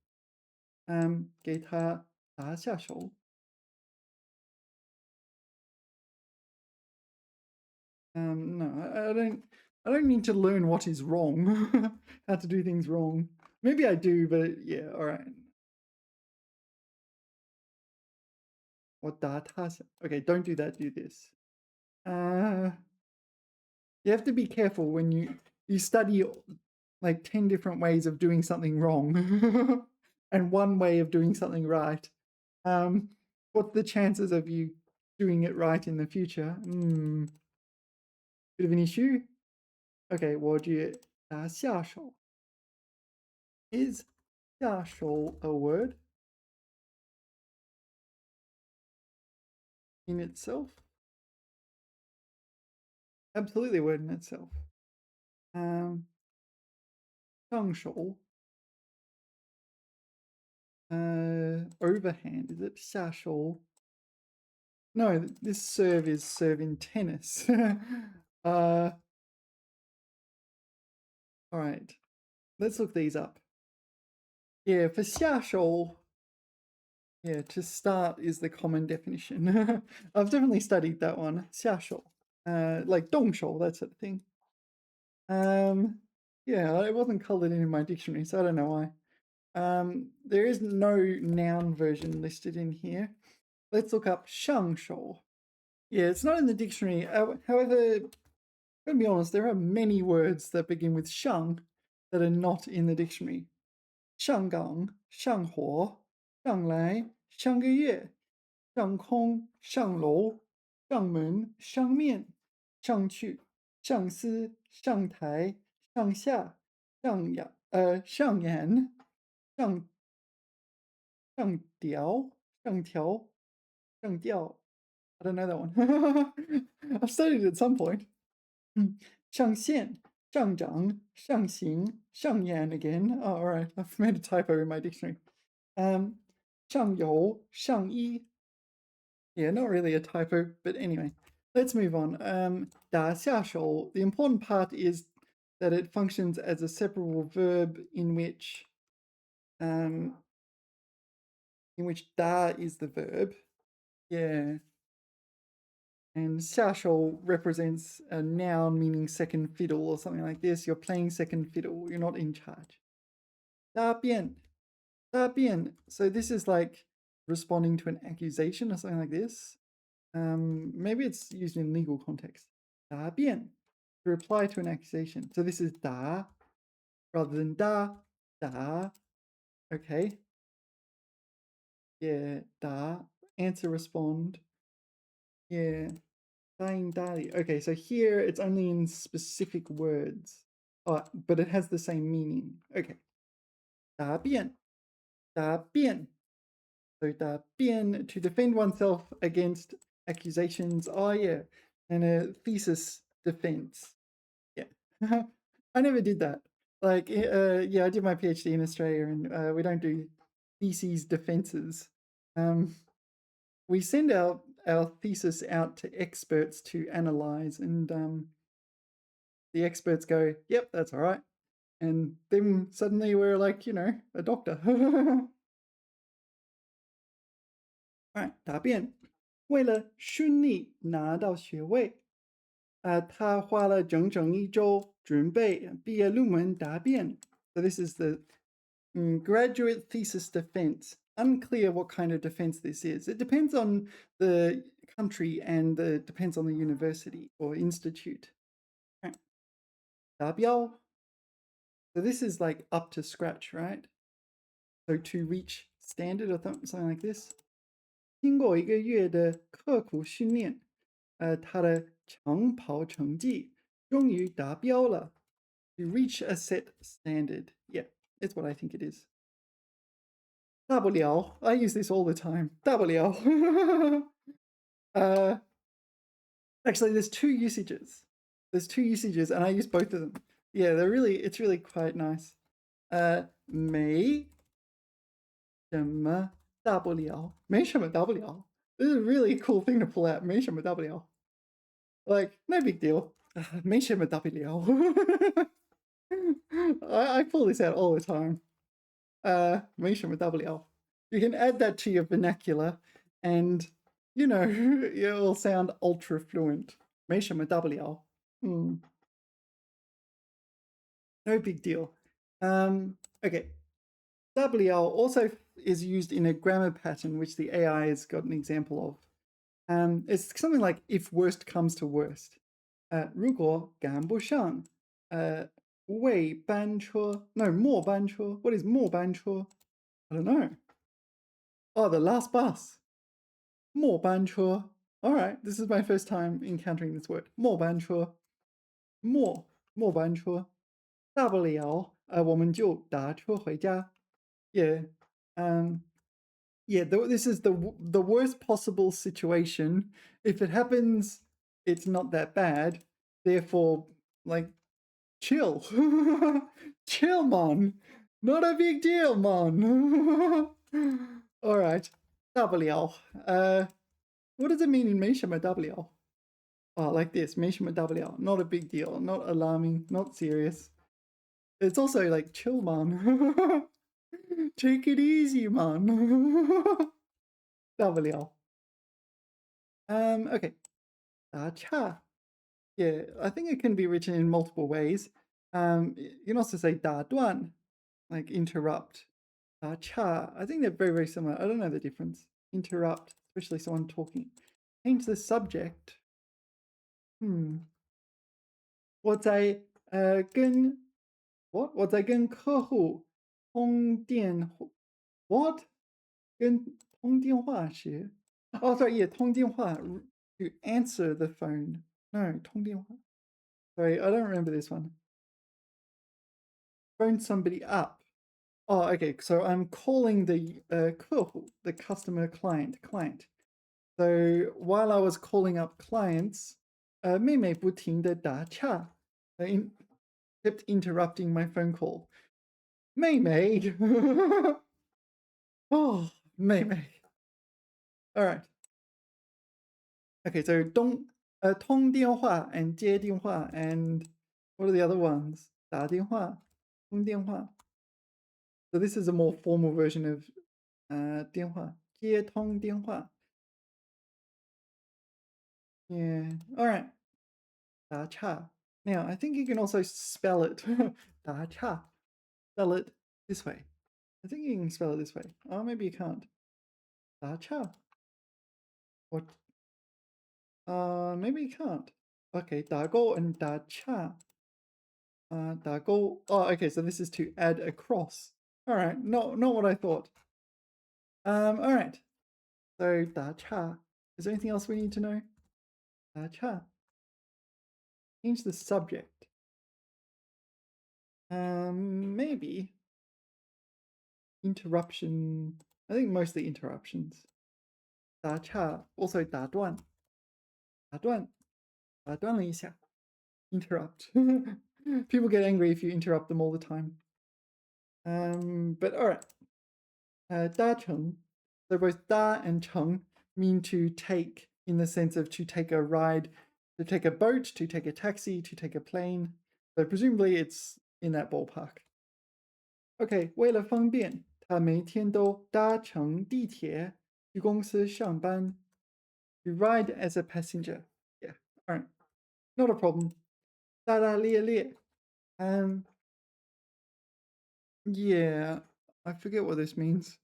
给他打下手. No, I don't need to learn what is wrong. How to do things wrong. Maybe I do, but yeah, all right. 我打他下. Okay, don't do that, do this. You have to be careful when you study like 10 different ways of doing something wrong and one way of doing something right. What's the chances of you doing it right in the future? Bit of an issue. Okay, 我觉得下手. Is 下手 a word in itself? Absolutely a word in itself. 上手. Overhand, is it? 下手. No, this serve is serve in tennis. All right, let's look these up. Yeah, for 下手, yeah, to start is the common definition. I've definitely studied that one. 下手, like 动手, that sort of thing. Yeah, it wasn't colored in my dictionary, so I don't know why. There is no noun version listed in here. Let's look up 上手. Yeah, it's not in the dictionary. However, I'm gonna be honest, there are many words that begin with 上 that are not in the dictionary. 上岗,上火,上来,上个月,上空,上楼,上门,上面,上去,上司,上台,上下,上扬,上沿,上上调,上调,上调. I don't know that one. I've studied it at some point. 上线,上涨,上行,上演 again. Oh, all right, I've made a typo in my dictionary. 上游,上衣. Yeah, not really a typo, but anyway, let's move on. 打下手, the important part is that it functions as a separable verb in which da is the verb. Yeah. And 下手 represents a noun meaning second fiddle or something like this. You're playing second fiddle. You're not in charge. 答辩. 答辩. So this is like responding to an accusation or something like this. Maybe it's used in legal context. 答辩. To reply to an accusation. So this is 答 rather than 答. 答. Okay. Yeah. 答. Answer, respond. Yeah. Dying dali. Okay, so here it's only in specific words. Oh, but it has the same meaning. Okay. 答辩. 答辩. So 答辩, to defend oneself against accusations. Oh yeah. And a thesis defense. Yeah. I never did that. Like, yeah, I did my PhD in Australia and we don't do theses defenses. We send our thesis out to experts to analyze, and the experts go, yep, that's all right. And then suddenly we're like, a doctor. All right, 答辩. 为了顺利拿到学位，他花了整整一周准备毕业论文答辩. So this is the graduate thesis defense. Unclear what kind of defense this is. It depends on the country and depends on the university or institute. Right. 达标. So this is like up to scratch, right? So to reach standard or something like this. 经过1个月的刻苦训练，他的长跑成绩终于达标了. To reach a set standard. Yeah, it's what I think it is. 大不了. I use this all the time. 大不了. Actually, there's two usages. And I use both of them. Yeah, it's really quite nice. 没什么大不了. 没什么大不了. This is a really cool thing to pull out. 没什么大不了. Like, no big deal. 没什么大不了. I pull this out all the time. 没什么大不了. You can add that to your vernacular and, you'll sound ultra fluent. 没什么大不了. No big deal. Okay. W also is used in a grammar pattern, which the AI has got an example of. It's something like if worst comes to worst. 如果赶不上末班车. No, 末班车. What is 末班车? I don't know. Oh, the last bus. 末班车. All right, this is my first time encountering this word. 末班车. 末班车. 大不了我们就打车回家. Yeah. Yeah, this is the worst possible situation. If it happens, it's not that bad. Therefore, like, chill. Chill, man. Not a big deal, man. All right. 大不了 What does it mean in 没什么大不了? Oh, like this, 没什么大不了, not a big deal, not alarming, not serious. It's also like chill, man. Take it easy, man. 大不了. Okay. 打岔. Yeah, I think it can be written in multiple ways. You can also say 打断, like interrupt. 打岔. I think they're very, very similar. I don't know the difference. Interrupt, especially someone talking. Change the subject. 我在跟 what? 我在跟客户通电 what? 跟通电话时 Oh, sorry, yeah, 通电话 to answer the phone. No, 通电话. Sorry, I don't remember this one. Phone somebody up. Oh, okay, so I'm calling the 客户, the customer client. So while I was calling up clients, 妹妹不停地打岔, kept interrupting my phone call. 妹妹. Oh, 妹妹. All right. Okay, so 通电话 and 接电话 and what are the other ones? 打电话, 通电话. So this is a more formal version of 电话, 接通电话. Yeah, all right. 打岔. Now, I think you can also spell it. 打岔. Spell it this way. I think you can spell it this way. Oh, maybe you can't. 打岔. What? Maybe you can't. Okay, 打勾 and 打岔. 打勾. Oh, okay, so this is to add a cross. All right, not what I thought. All right. So 打岔. Is there anything else we need to know? 打岔. Change the subject. Maybe interruption. I think mostly interruptions. 打岔. Also 打断. 打断. 打断了一下. Interrupt. People get angry if you interrupt them all the time. But all right. 搭乘. So both 搭 and 乘 mean to take in the sense of to take a ride, to take a boat, to take a taxi, to take a plane. So presumably it's in that ballpark. Okay, 为了方便，他每天都搭乘地铁去公司上班. You ride as a passenger. Yeah, all right. Not a problem. 大大咧咧. Yeah, I forget what this means.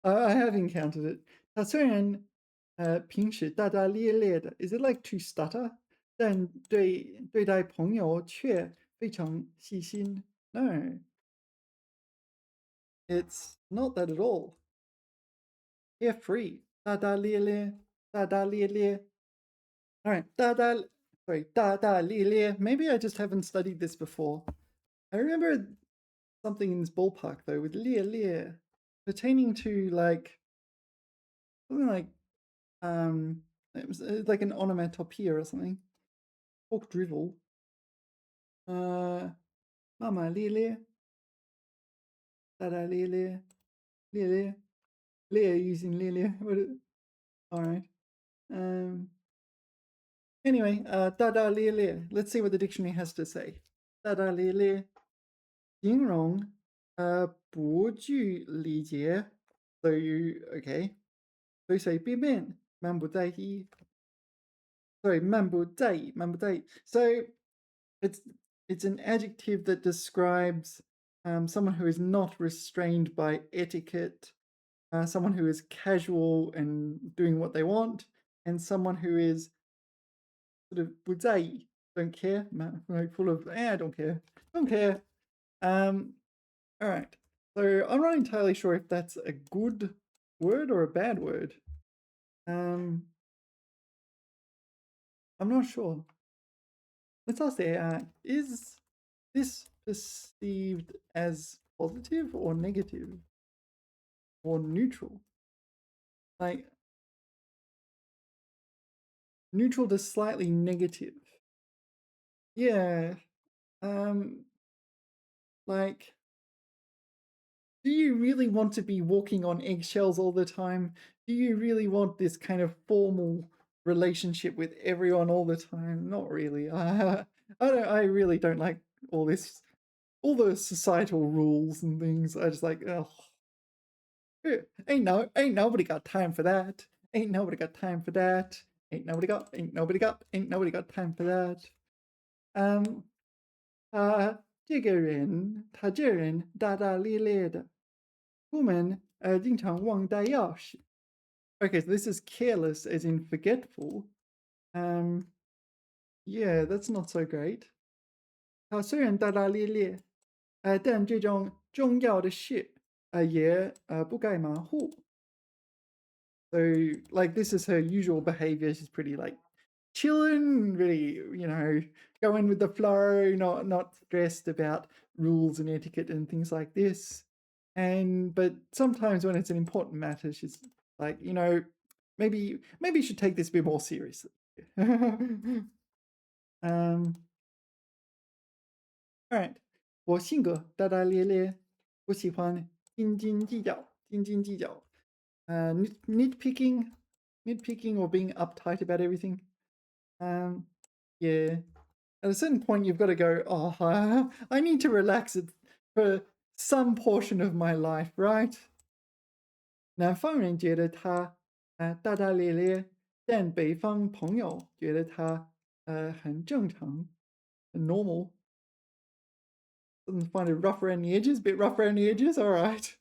I have encountered it. 他虽然平时大大咧咧的 is it like to stutter? 但对待朋友却非常细心. No, it's not that at all. Carefree. 大大咧咧, 大大咧咧. All right, 大大咧咧. Maybe I just haven't studied this before. I remember something in this ballpark though with 咧咧 pertaining to like something like it was like an onomatopoeia or something. Talk drivel. Mama 咧咧. Dada 咧咧. 咧咧. 咧 using 咧咧. All right. Anyway, 大大咧咧. Let's see what the dictionary has to say. 大大咧咧. 形容不具礼节. So you okay. 随随便便满不在意. Sorry, 满不在意. So it's an adjective that describes someone who is not restrained by etiquette, someone who is casual and doing what they want, and someone who is sort of 不在意, don't care, like full of I don't care. All right. So I'm not entirely sure if that's a good word or a bad word. I'm not sure. Let's ask the AI, is this perceived as positive or negative or neutral? Like neutral to slightly negative. Yeah. Like, do you really want to be walking on eggshells all the time? do you really want this kind of formal relationship with everyone all the time? Not really. I really don't like all this, all the societal rules and things. I just like, oh, ain't nobody got time for that. Ain't nobody got time for that. Ain't nobody got time for that. 这个人他这人大大咧咧的，出门经常忘带钥匙。Okay, so this is careless as in forgetful. Yeah, that's not so great. 他虽然大大咧咧，但这种重要的事，也不该马虎。So, like, this is her usual behavior. She's pretty like chilling, really, going with the flow, not stressed about rules and etiquette and things like this. But sometimes when it's an important matter, she's like, maybe you should take this a bit more seriously. All right. 我性格大大咧咧，不喜欢斤斤计较，斤斤计较。nitpicking or being uptight about everything. Yeah. At a certain point, you've got to go, oh, I need to relax it for some portion of my life, right? 南方人觉得他大大咧咧，但北方朋友觉得他很正常，很 normal. Doesn't find it rough around the edges, bit rough around the edges. All right.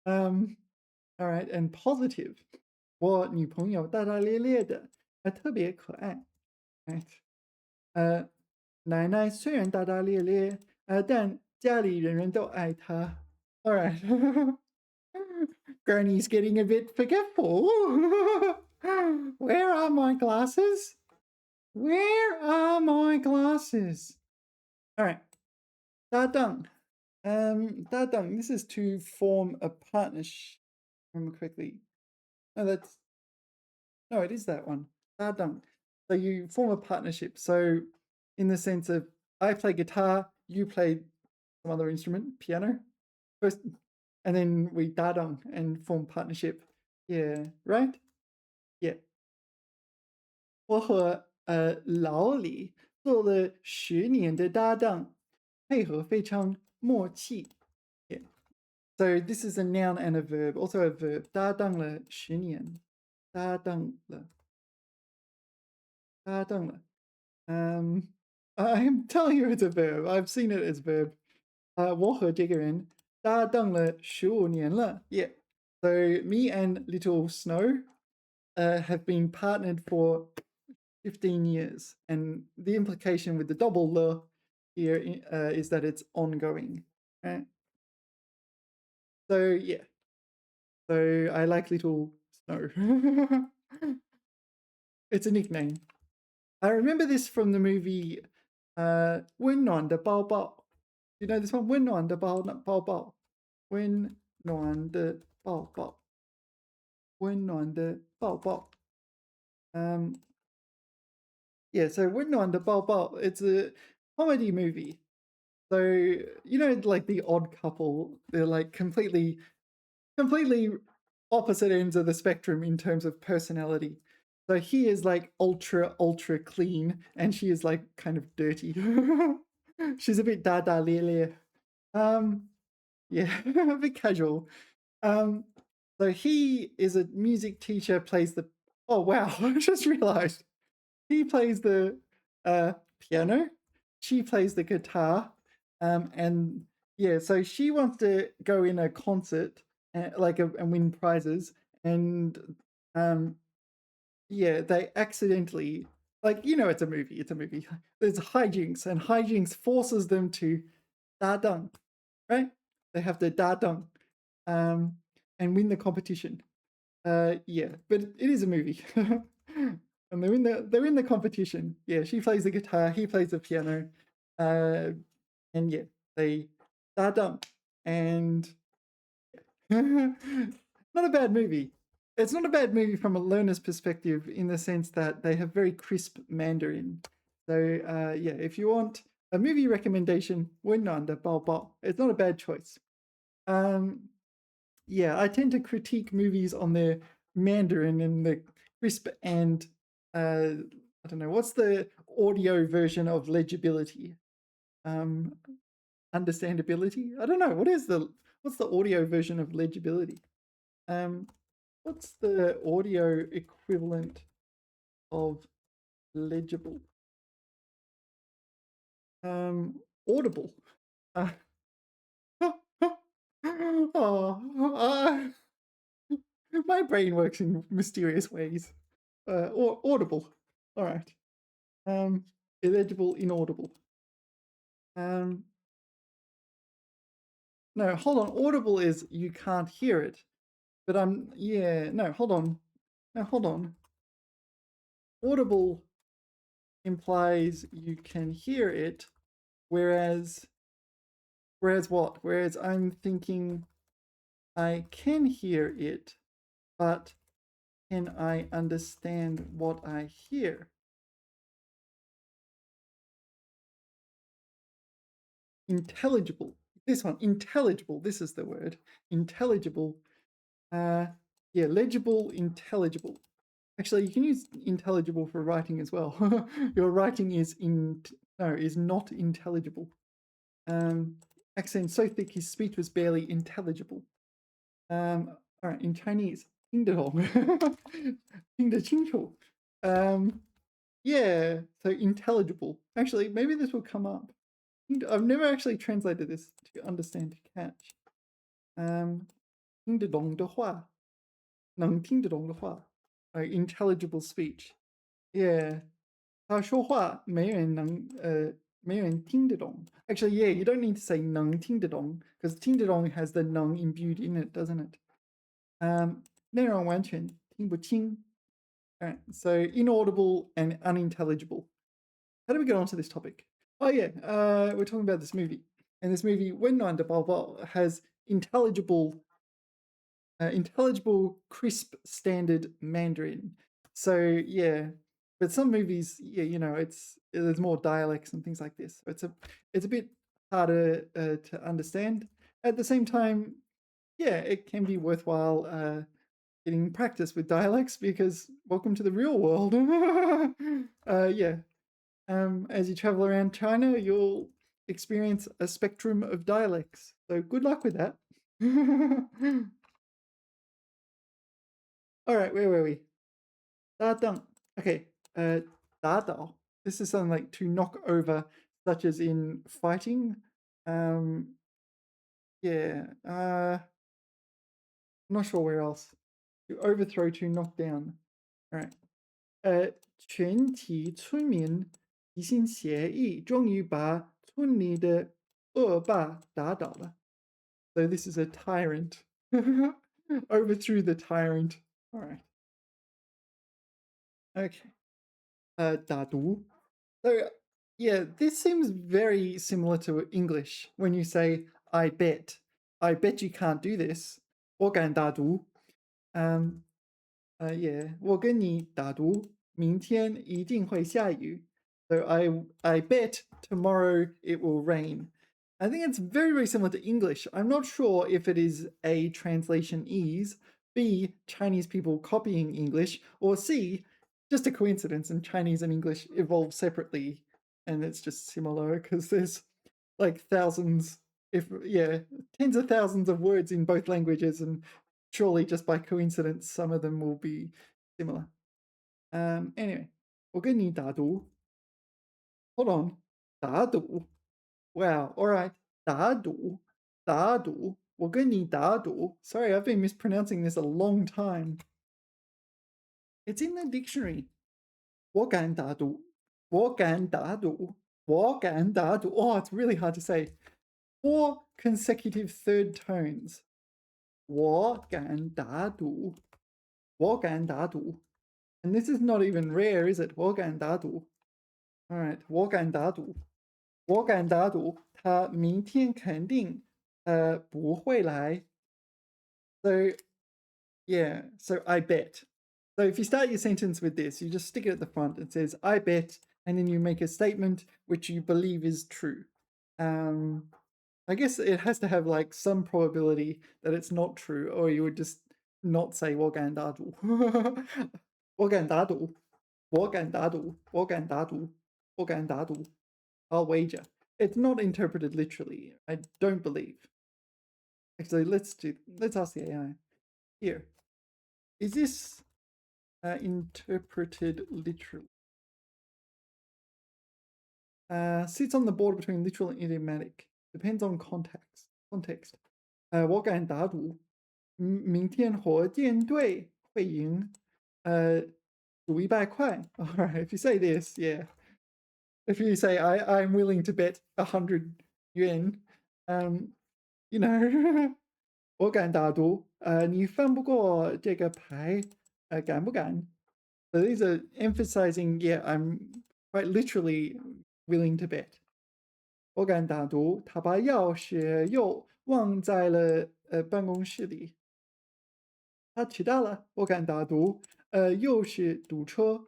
All right, and positive. 我女朋友大大咧咧的，特别可爱。Right. 奶奶虽然大大咧咧，但家里人人都爱她。All right. Granny's getting a bit forgetful. Where are my glasses? Where are my glasses? All right. 搭档. 搭档, this is to form a partnership. Remember quickly. No, it is that one. 搭档. So you form a partnership. So in the sense of I play guitar, you play some other instrument, piano, first, and then we 搭档 and form partnership. Yeah, right? Yeah. 我和老李做了10年的搭档，配合非常默契。Yeah. So this is a noun and a verb, also a verb. 搭档了10年，搭档了，搭档了。I'm telling you it's a verb. I've seen it as verb. 我和这个人搭档了15年了。Yeah. So me and Little Snow have been partnered for 15 years. And the implication with the double le here is that it's ongoing. Right? So yeah. So I like Little Snow. It's a nickname. I remember this from the movie 温暖的抱抱. You know this one? 温暖的抱抱. 温暖的抱抱. 温暖的抱抱. Yeah, so 温暖的抱抱, it's a comedy movie. So, like The Odd Couple, they're like completely opposite ends of the spectrum in terms of personality. So he is like ultra clean, and she is like kind of dirty. She's a bit da lele. Yeah, a bit casual. So he is a music teacher, plays the. Oh wow! I just realized he plays the piano. She plays the guitar. And yeah, so she wants to go in a concert, and win prizes, and yeah, they accidentally, it's a movie. There's hijinks, and hijinks forces them to 搭档, right? They have to 搭档, and win the competition. Yeah, but it is a movie. And they're in the competition. Yeah, she plays the guitar, he plays the piano. And yeah, they 搭档, and not a bad movie. It's not a bad movie from a learner's perspective in the sense that they have very crisp Mandarin. So yeah, if you want a movie recommendation, 温暖的抱抱. It's not a bad choice. Yeah, I tend to critique movies on their Mandarin and the crisp and I don't know, what's the audio version of legibility? Understandability? I don't know. What's the audio version of legibility? What's the audio equivalent of legible? Audible. Uh, oh, my brain works in mysterious ways. Or audible. All right. Illegible, inaudible. No, hold on. Audible is you can't hear it, but no, hold on. No, hold on. Audible implies you can hear it, whereas what? Whereas I'm thinking I can hear it, but can I understand what I hear? Intelligible. This one, intelligible. This is the word. Intelligible. Yeah, legible, intelligible. Actually, you can use intelligible for writing as well. Your writing is not intelligible. Accent so thick his speech was barely intelligible. All right, in Chinese, 听得懂，听得清楚. Yeah, so intelligible. Actually, maybe this will come up. I've never actually translated this to understand, to catch. 听得懂的话，能听得懂的话, intelligible speech. Yeah. 他说话没人听得懂. Actually, yeah, you don't need to say 能听得懂 because 听得懂 has the 能 imbued in it, doesn't it? 内容完全听不清. Alright, so inaudible and unintelligible. How do we get onto this topic? Oh yeah, we're talking about this movie. And this movie, 温暖的宝宝, has intelligible, crisp, standard Mandarin. So yeah, but some movies, yeah, there's more dialects and things like this. So it's a bit harder to understand. At the same time, yeah, it can be worthwhile getting practice with dialects because welcome to the real world. Yeah. As you travel around China, you'll experience a spectrum of dialects. So good luck with that. All right, where were we? 搭档. Okay, 打倒. This is something like to knock over, such as in fighting. Yeah. Not sure where else. To overthrow, to knock down. All right. 全体村民齐心协力，终于把村里的恶霸打倒了. So this is a tyrant. Overthrew the tyrant. All right. Okay. 打赌. So yeah, this seems very similar to English when you say I bet. I bet you can't do this. 我敢打赌. Yeah, 我跟你打赌明天一定会下雨. So I bet tomorrow it will rain. I think it's very, very similar to English. I'm not sure if it is A, translation ease, B, Chinese people copying English, or C, just a coincidence and Chinese and English evolve separately and it's just similar because there's like tens of thousands of words in both languages and surely just by coincidence some of them will be similar. Anyway, 我跟你打赌. Hold on. 打赌. Wow, alright. 打赌. 打赌. 我跟你打赌. Sorry, I've been mispronouncing this a long time. It's in the dictionary. 我敢打赌. 我敢打赌. 我敢打赌. Oh, it's really hard to say. 4 consecutive third tones. 我敢打赌. 我敢打赌. And this is not even rare, is it? 我敢打赌. Alright, 我敢打赌. 我敢打赌他明天肯定不会来. So yeah, so I bet. So if you start your sentence with this, you just stick it at the front. It says I bet, and then you make a statement which you believe is true. I guess it has to have like some probability that it's not true, or you would just not say 我敢打赌。我敢打赌，我敢打赌，我敢打赌，我敢打赌。I'll wager. It's not interpreted literally. I don't believe. Actually, let's ask the AI. Here, is this interpreted literally? Sits on the border between literal and idiomatic. Depends on context. Context. 我敢打赌，明天火箭队会赢。赌100块. All right. If you say this, yeah. If you say I'm willing to bet 100 yuan, you know, 我敢打赌，你翻不过这个牌，敢不敢？So these are emphasizing, yeah, I'm quite literally willing to bet. 我敢打赌，他把钥匙又忘在了办公室里。他迟到了，我敢打赌，又是堵车。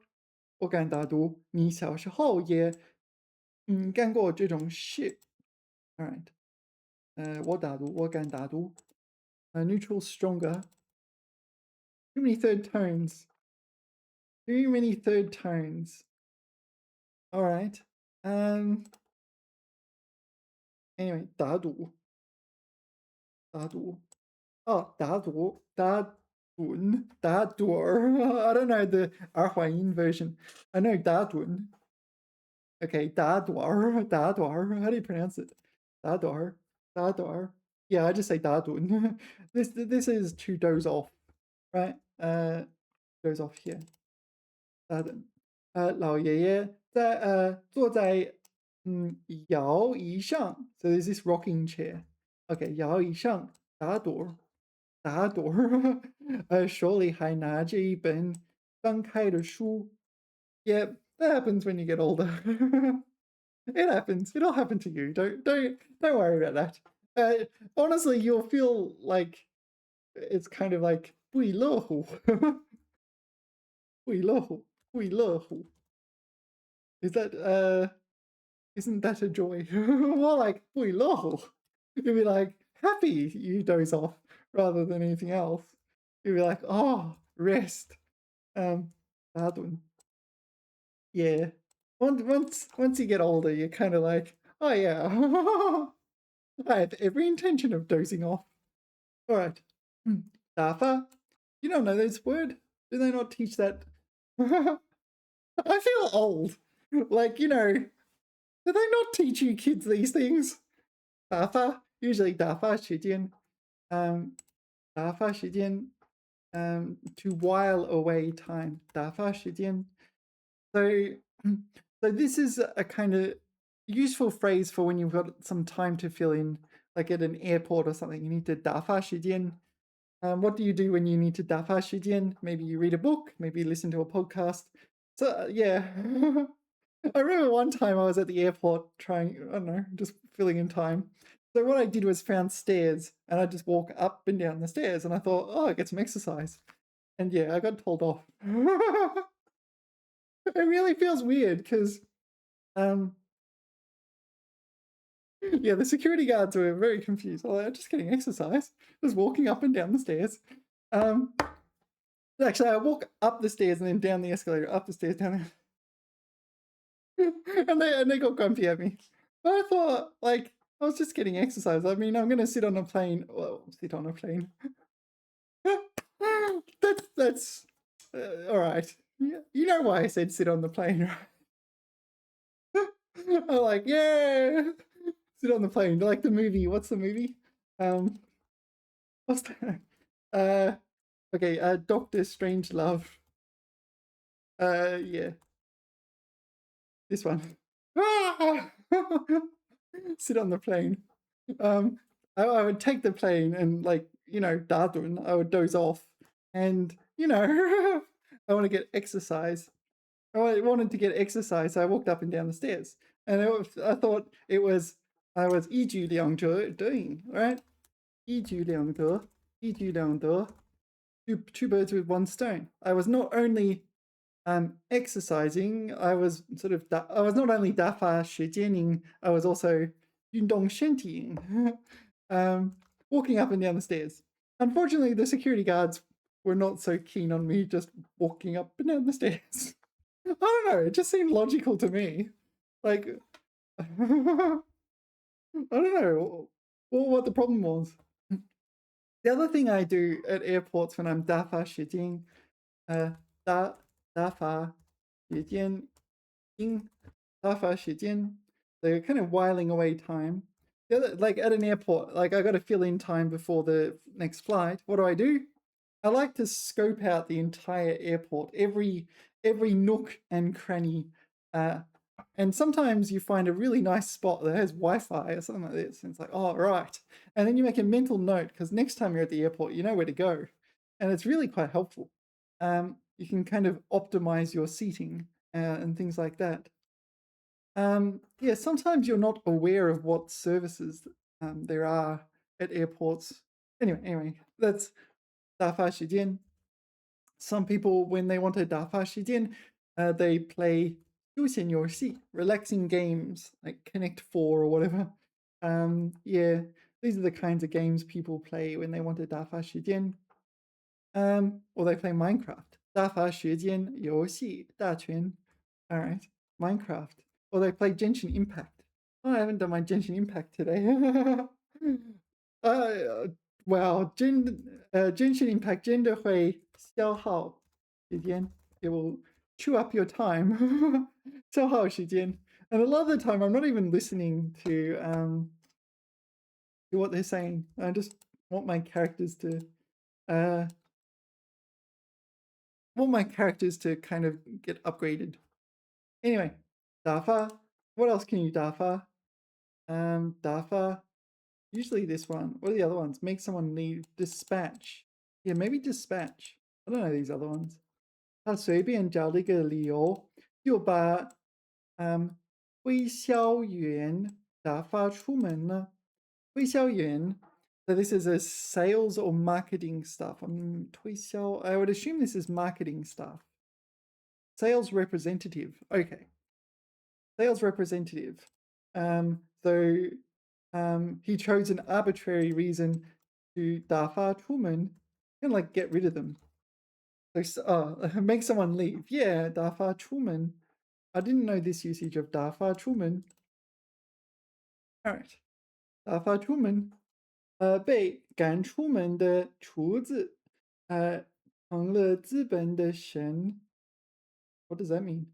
我敢打赌，你小时候也干过这种事。All right. 我打赌，我敢打赌。Neutral stronger. Too many third tones. Too many third tones. All right. Anyway, 打赌。打赌。Oh, 打赌。打赌。打赌。I don't know the 儿化音 version. I know 打赌. Okay, 打赌。打赌。How do you pronounce it? 打赌。打赌. Yeah, I just say 打赌. This is to doze off, right? Doze off here. 老爷爷坐在摇椅上. So there's this rocking chair. Okay, 摇椅上打盹，打盹。手里还拿着一本翻开的书。Yeah, that happens when you get older. It happens. It'll happen to you. Don't worry about that. Honestly, you'll feel like it's kind of like 不亦乐乎。不亦乐乎。不亦乐乎。Is that isn't that a joy? More like 不亦乐乎. You'd be like happy you doze off rather than anything else. You'd be like, oh, rest. 打盹. Yeah. Once you get older, you're kind of like, oh yeah, I have every intention of dozing off. All right. 打发. You don't know this word? Do they not teach that? I feel old. Like, you know, do they not teach you kids these things? 打发, usually 打发时间. 打发时间, to while away time. 打发时间. So this is a kind of useful phrase for when you've got some time to fill in, like at an airport or something. You need to 打发时间. What do you do when you need to 打发时间? Maybe you read a book, maybe you listen to a podcast. So yeah. I remember one time I was at the airport trying, I don't know, just filling in time. So what I did was found stairs and I just walk up and down the stairs and I thought, oh, I get some exercise. And yeah, I got told off. It really feels weird because, yeah, the security guards were very confused. Oh, I'm just getting exercise, just walking up and down the stairs. Actually, I walk up the stairs and then down the escalator, up the stairs, down there. and they got grumpy at me. But I thought, like, I was just getting exercise. I mean, I'm going to sit on a plane. Well, sit on a plane. That's all right. You know why I said sit on the plane, right? I'm like, yeah, sit on the plane. Like the movie. What's the movie? What's that? Okay, Doctor Strangelove. Yeah. This one. Sit on the plane. I would take the plane and, like, you know, dadun, I would doze off. And, you know, I want to get exercise. I wanted to get exercise, so I walked up and down the stairs. And I thought I was 一举两得 doing, right? 一举两得, 一举两得. Two birds with one stone. I was not only exercising, I was not only 打发时间, I was also 运动身体. Walking up and down the stairs. Unfortunately, the security guards were not so keen on me just walking up and down the stairs. I don't know, it just seemed logical to me. Like, I don't know what the problem was. The other thing I do at airports when I'm 打发时间, 打发时间, 打发时间, they're kind of whiling away time. The other, like at an airport, like I got to fill in time before the next flight. What do? I like to scope out the entire airport, every nook and cranny. And sometimes you find a really nice spot that has Wi-Fi or something like this, and it's like, oh, right. And then you make a mental note because next time you're at the airport, you know where to go, and it's really quite helpful. You can kind of optimize your seating and things like that. Yeah, sometimes you're not aware of what services there are at airports. Anyway, that's 打发时间. Some people, when they want to 打发时间, they play 休闲游戏, relaxing games like Connect 4 or whatever. Yeah, these are the kinds of games people play when they want to 打发时间. Or they play Minecraft. 打发时间游戏大全. All right, Minecraft. Or they play Genshin Impact. Oh, I haven't done my Genshin Impact today. Wow, Genshin Impact 真的会消耗时间. It will chew up your time. 消耗时间. And a lot of the time, I'm not even listening to what they're saying. I just want my characters to kind of get upgraded. Anyway, 打发. What else can you 打发? 打发. Usually this one. What are the other ones? Make someone leave. Dispatch. Yeah, maybe dispatch. I don't know these other ones. 他随便找了一个理由，就把推销员打发出门了。推销员. So this is a sales or marketing stuff. 推销. I would assume this is marketing stuff. Sales representative. Okay. Sales representative. So he chose an arbitrary reason to 打发出门, kind of like get rid of them. So, make someone leave. Yeah, 打发出门. I didn't know this usage of 打发出门. All right. 打发出门. 被赶出门的厨子, 成了资本的神. What does that mean?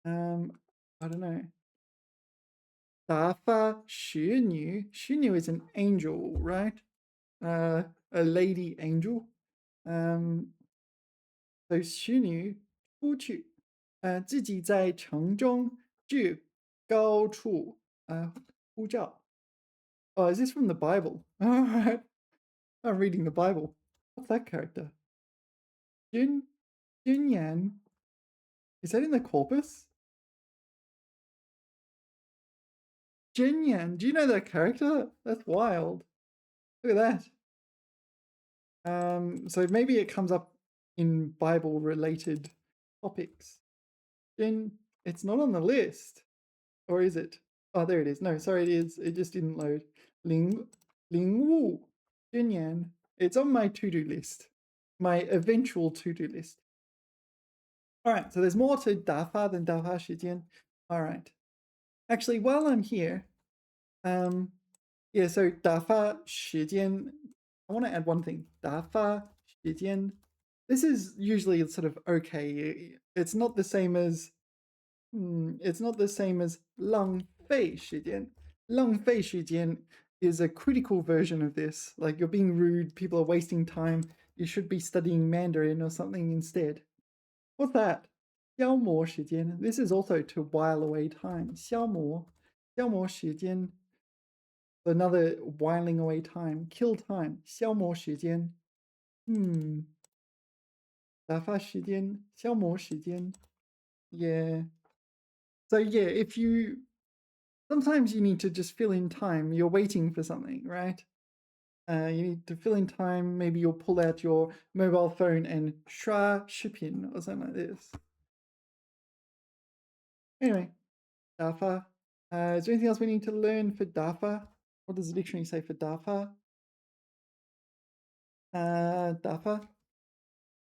I don't know. 打发使女. 使女 is an angel, right? A lady angel. So 使女出去, 自己在城中至高处呼叫. Oh, is this from the Bible? All right. I'm reading the Bible. What's that character? Jin Yan. Is that in the corpus? Jin Yan. Do you know that character? That's wild. Look at that. So maybe it comes up in Bible-related topics. Jin, it's not on the list. Or is it? Oh, there it is. No, sorry, it is. It just didn't load. Ling Wu. Jin Yan. It's on my to-do list. My eventual to-do list. All right, so there's more to 打发 than 打发时间. All right. Actually, while I'm here, yeah, so 打发时间, I want to add one thing. 打发时间. This is usually sort of okay. It's not the same as 浪费时间. 浪费时间 is a critical version of this. Like you're being rude, people are wasting time. You should be studying Mandarin or something instead. What's that? 消磨时间. This is also to while away time. 消磨时间. Another whiling away time. Kill time. 消磨时间. 打发时间. 消磨时间. Yeah. So yeah, sometimes you need to just fill in time. You're waiting for something, right? You need to fill in time. Maybe you'll pull out your mobile phone and刷视频 or something like this. Anyway, 打发. Is there anything else we need to learn for 打发? What does the dictionary say for 打发? 打发.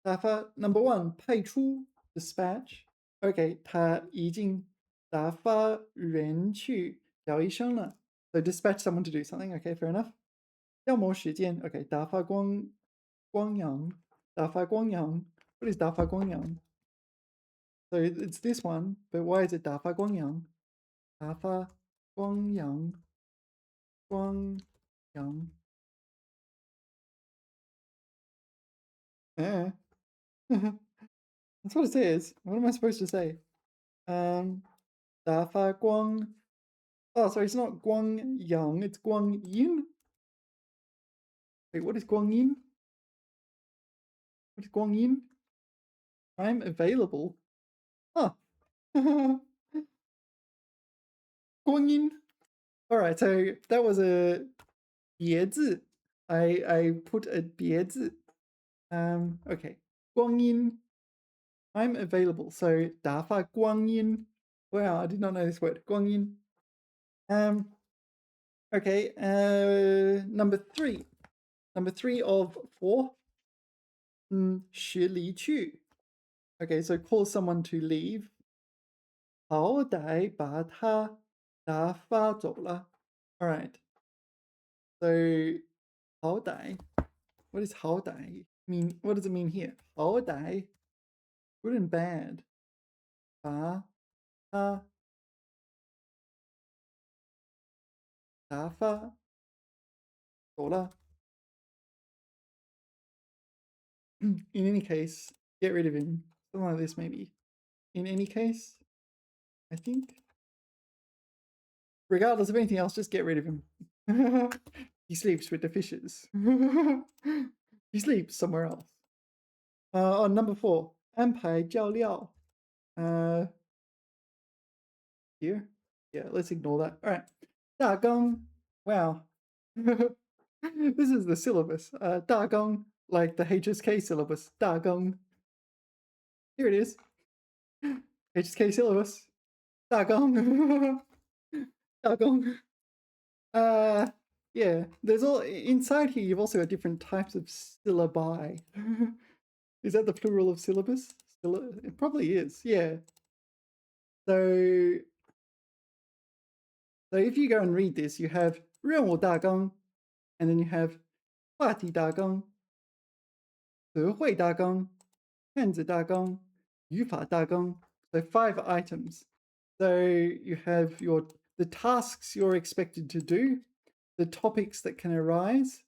打发 number one 派出 dispatch。OK， 他已经打发人去找医生了。So dispatch someone to do something. OK, fair enough. 消磨时间 OK， 打发光阳，打发光阳。What is 打发光阳？ So it's this one, but why is it 打发光阳？打发光阳，光阳。Yeah. That's what it says. What am I supposed to say? 打发光. Oh, sorry, it's not 光阳, it's 光阴. Wait, what is 光阴? What is 光阴? I'm available. Huh. 光阴. All right, so that was a 别字. I put a 别字. Okay. 光阴. I'm available. So 打发光阴. Wow, I did not know this word. 光阴. Okay. Number three. Number 3 of 4. 是离去. Okay, so call someone to leave. 好歹把他打发走了. All right. So 好歹. What is 好歹 mean? What does it mean here? 好歹 good and bad. 把他打发走了. In any case, get rid of him. Something like this, maybe. In any case, I think. Regardless of anything else, just get rid of him. He sleeps with the fishes. He sleeps somewhere else. On number 4, 安排照料. Here? Yeah, let's ignore that. All right. 大纲. Wow. This is the syllabus. 大纲, like the HSK syllabus. 大纲. Here it is. HSK syllabus. 大纲. 大纲. Yeah, there's all inside here. You've also got different types of syllabi. Is that the plural of syllabus? It probably is. Yeah. So if you go and read this, you have 任务大纲, and then you have 话题大纲, 词汇大纲, 汉字大纲, 语法大纲. So 5 items. So you have the tasks you're expected to do, the topics that can arise,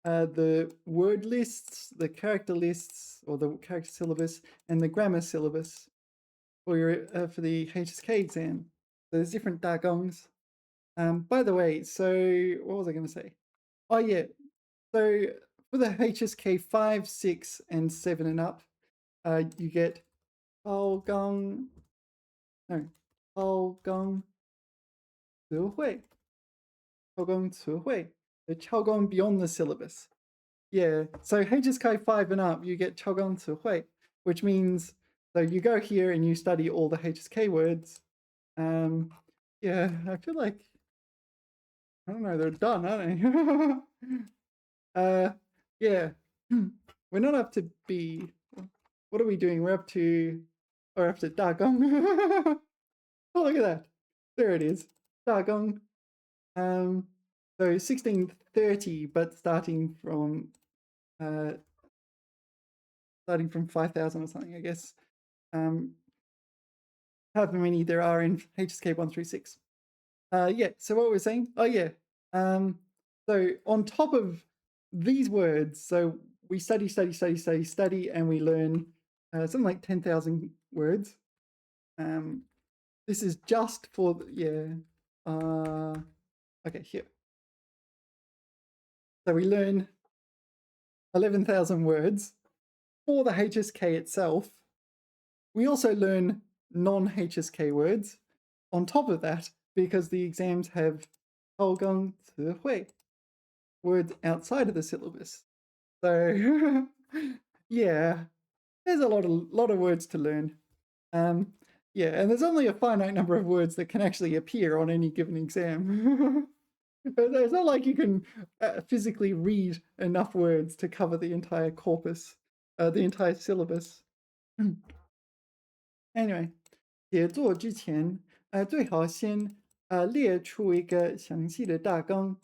the word lists, the character lists, or the character syllabus, and the grammar syllabus for the HSK exam. So there's different dagongs. By the way, so what was I going to say? Oh yeah, so for the HSK 5, 6, and 7 and up, you get 超纲词汇. 超纲词汇. The 超纲 beyond the syllabus. Yeah, so HSK 5 and up, you get 超纲词汇, which means so you go here and you study all the HSK words. Yeah, I feel like, I don't know, they're done, aren't they? Yeah, we're not up to B. What are we doing? We're up to 大纲. Oh, look at that. There it is. 大纲. So 1630, but starting from 5,000 or something, I guess. However many there are in HSK 1 through 6. Yeah, so what we're saying? Oh yeah. So on top of these words, so we study, and we learn something like 10,000 words. This is just for, okay, here. So we learn 11,000 words for the HSK itself. We also learn non-HSK words on top of that, because the exams have 超纲词汇, words outside of the syllabus. So yeah, there's a lot of words to learn. Yeah, and there's only a finite number of words that can actually appear on any given exam. It's not like you can physically read enough words to cover the entire corpus. the entire syllabus. Anyway, 写作之前，最好先列出一个详细的大纲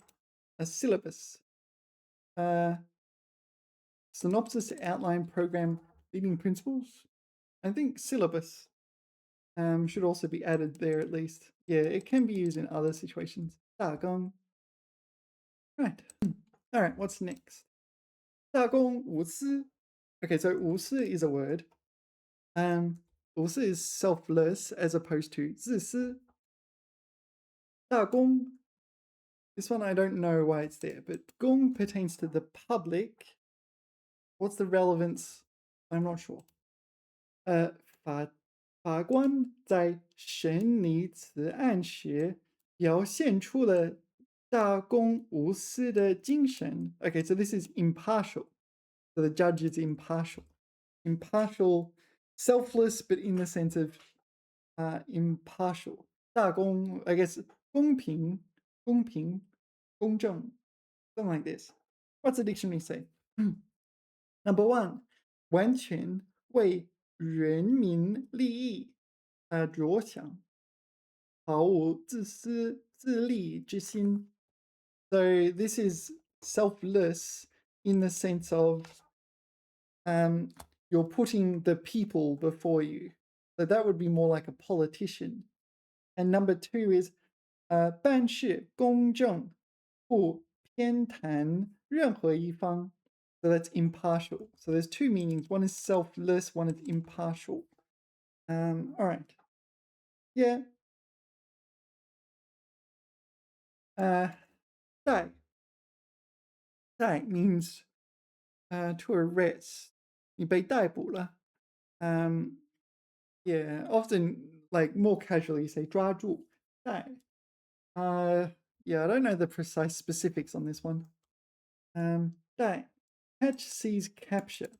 ，a syllabus，synopsis, outline, program, leading principles. I think syllabus should also be added there at least. Yeah, it can be used in other situations. 大纲. Right. All right, what's next? 大公无私. Okay, so 无私 is a word. 无私 is selfless as opposed to 自私. 大公, this one I don't know why it's there, but 公 pertains to the public. What's the relevance? I'm not sure. 法官在审理此案时，表现出了大公无私的精神. Okay, so this is impartial. So the judge is impartial. Impartial, selfless, but in the sense of impartial. 大公, I guess, 公平, 公正, something like this. What's the dictionary say? Number one, 完全为人民利益着想，毫无自私自利之心. So this is selfless in the sense of you're putting the people before you. So that would be more like a politician. And number two is 办事公正，不偏袒任何一方. So that's impartial. So there's two meanings. One is selfless, one is impartial. All right. Yeah. 逮 means to arrest. 你被逮捕了. Yeah, often like more casually you say 抓住, 逮. Yeah, I don't know the precise specifics on this one. 逮 catch, seize, capture.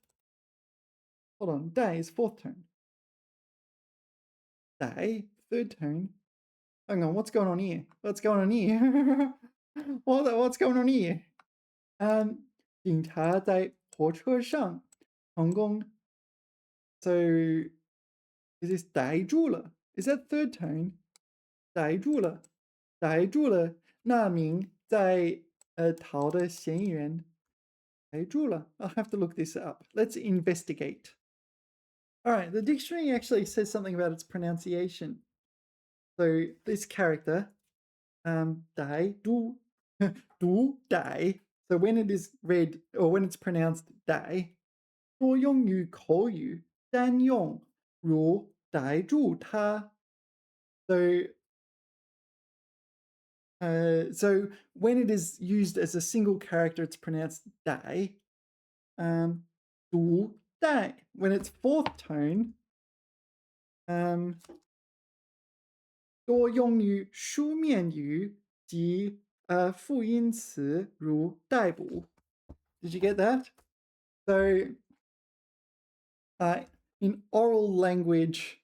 Hold on, 逮 is fourth tone. 逮 third tone. Hang on, what's going on here? What's going on here? What's going on here? 警察在火车上成功. So is this 逮住了? Is that third tone? 逮住了那名在逃的嫌疑人. 逮住了. I'll have to look this up. Let's investigate. All right, the dictionary actually says something about its pronunciation. So this character, 逮, 读, 逮. So when it is read, or when it's pronounced 逮, 多用于口语单用，如逮住他. So when it is used as a single character, it's pronounced 逮. 读逮. When it's fourth tone, 多用于书面语及复音词，如逮捕. Did you get that? So in oral language,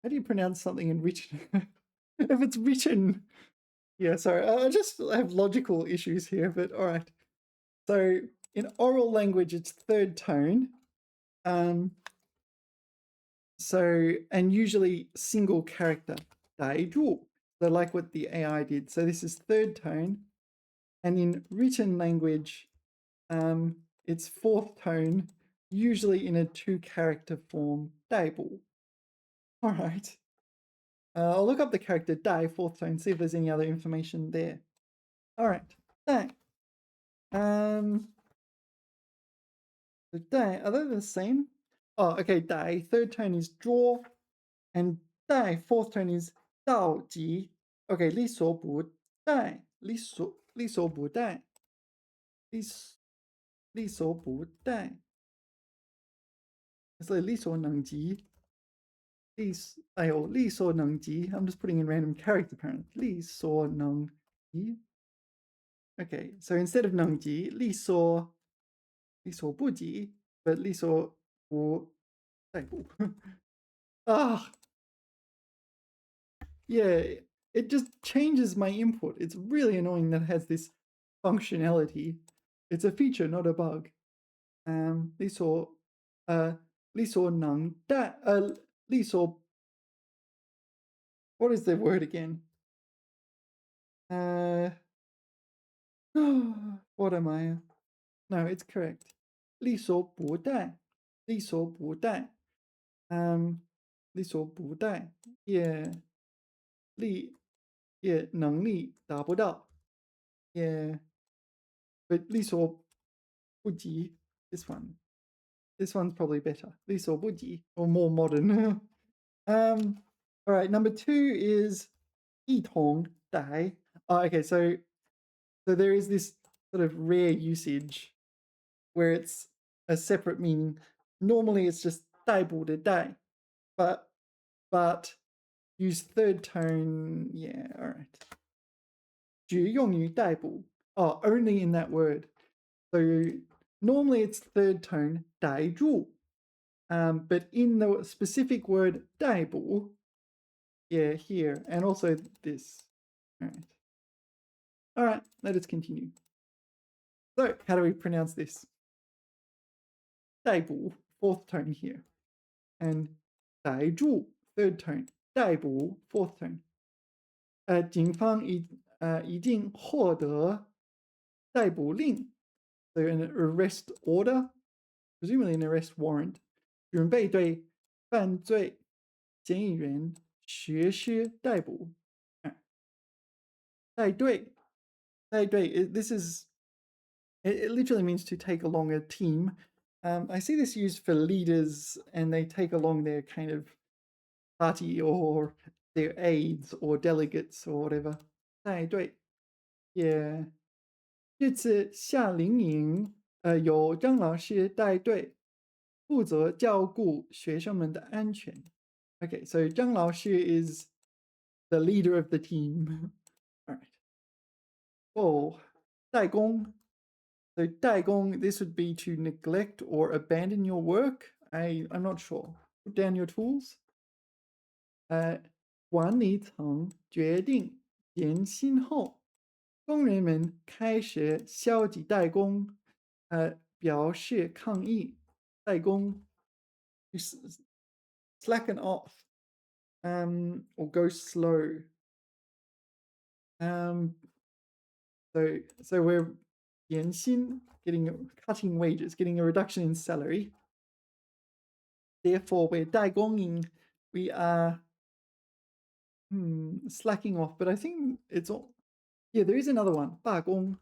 how do you pronounce something in written? If it's written, yeah, sorry, I just have logical issues here, but all right. So in oral language, it's third tone. So, and usually single character, 逮住. So like what the AI did. So this is third tone. And in written language, it's fourth tone, usually in a two-character form, 逮捕. All right. I'll look up the character 逮, fourth tone, see if there's any other information there. All right. 逮. The 逮, are they the same? Oh, okay. 逮, third tone is draw, and 逮, fourth tone is 到级. Okay, 力所不逮, 力所不逮. 力所不逮. It's like 力所能及. 力所能及. I'm just putting in random character parents. 力所能及. Okay, so instead of 能及, 力所不及, but 力所不逮捕. Yeah, it just changes my input. It's really annoying that it has this functionality. It's a feature, not a bug. 力所力所能带力所 what is the word again? Uh, what am I? No, it's correct. 力所不逮，力所不逮，力所不逮，力也能力达不到，也 but 力所不及 this one. This one's probably better. 力所不及 or more modern. All right, number 2 is 一同逮. Oh, okay, so there is this sort of rare usage where it's a separate meaning. Normally it's just 逮捕的逮, but use third tone. Yeah, all right. 只用于逮捕. Oh, only in that word. So normally it's third tone 逮住, but in the specific word 逮捕, yeah, here, and also this. All right, let us continue. So, how do we pronounce this? 逮捕, fourth tone here. And 逮住, third tone. 逮捕, fourth tone. 警方已经获得逮捕令. So an arrest order, presumably an arrest warrant. 准备对犯罪嫌疑人实施逮捕。带队 this is, it literally means to take along a team. I see this used for leaders and they take along their kind of party or their aides or delegates or whatever. 带队 yeah. 这次夏令营有张老师带队，负责照顾学生们的安全。Okay, so 张老师 is the leader of the team. All right. Oh, 代工. So 代工, this would be to neglect or abandon your work. I'm not sure. Put down your tools. 管理层决定减薪后，工人们开始消极怠工，表示抗议。怠工 slacken off, or go slow. So we're 减薪, cutting wages, getting a reduction in salary. Therefore, we're 怠工, we are slacking off. But I think it's all. Yeah, there is another one. 罢工.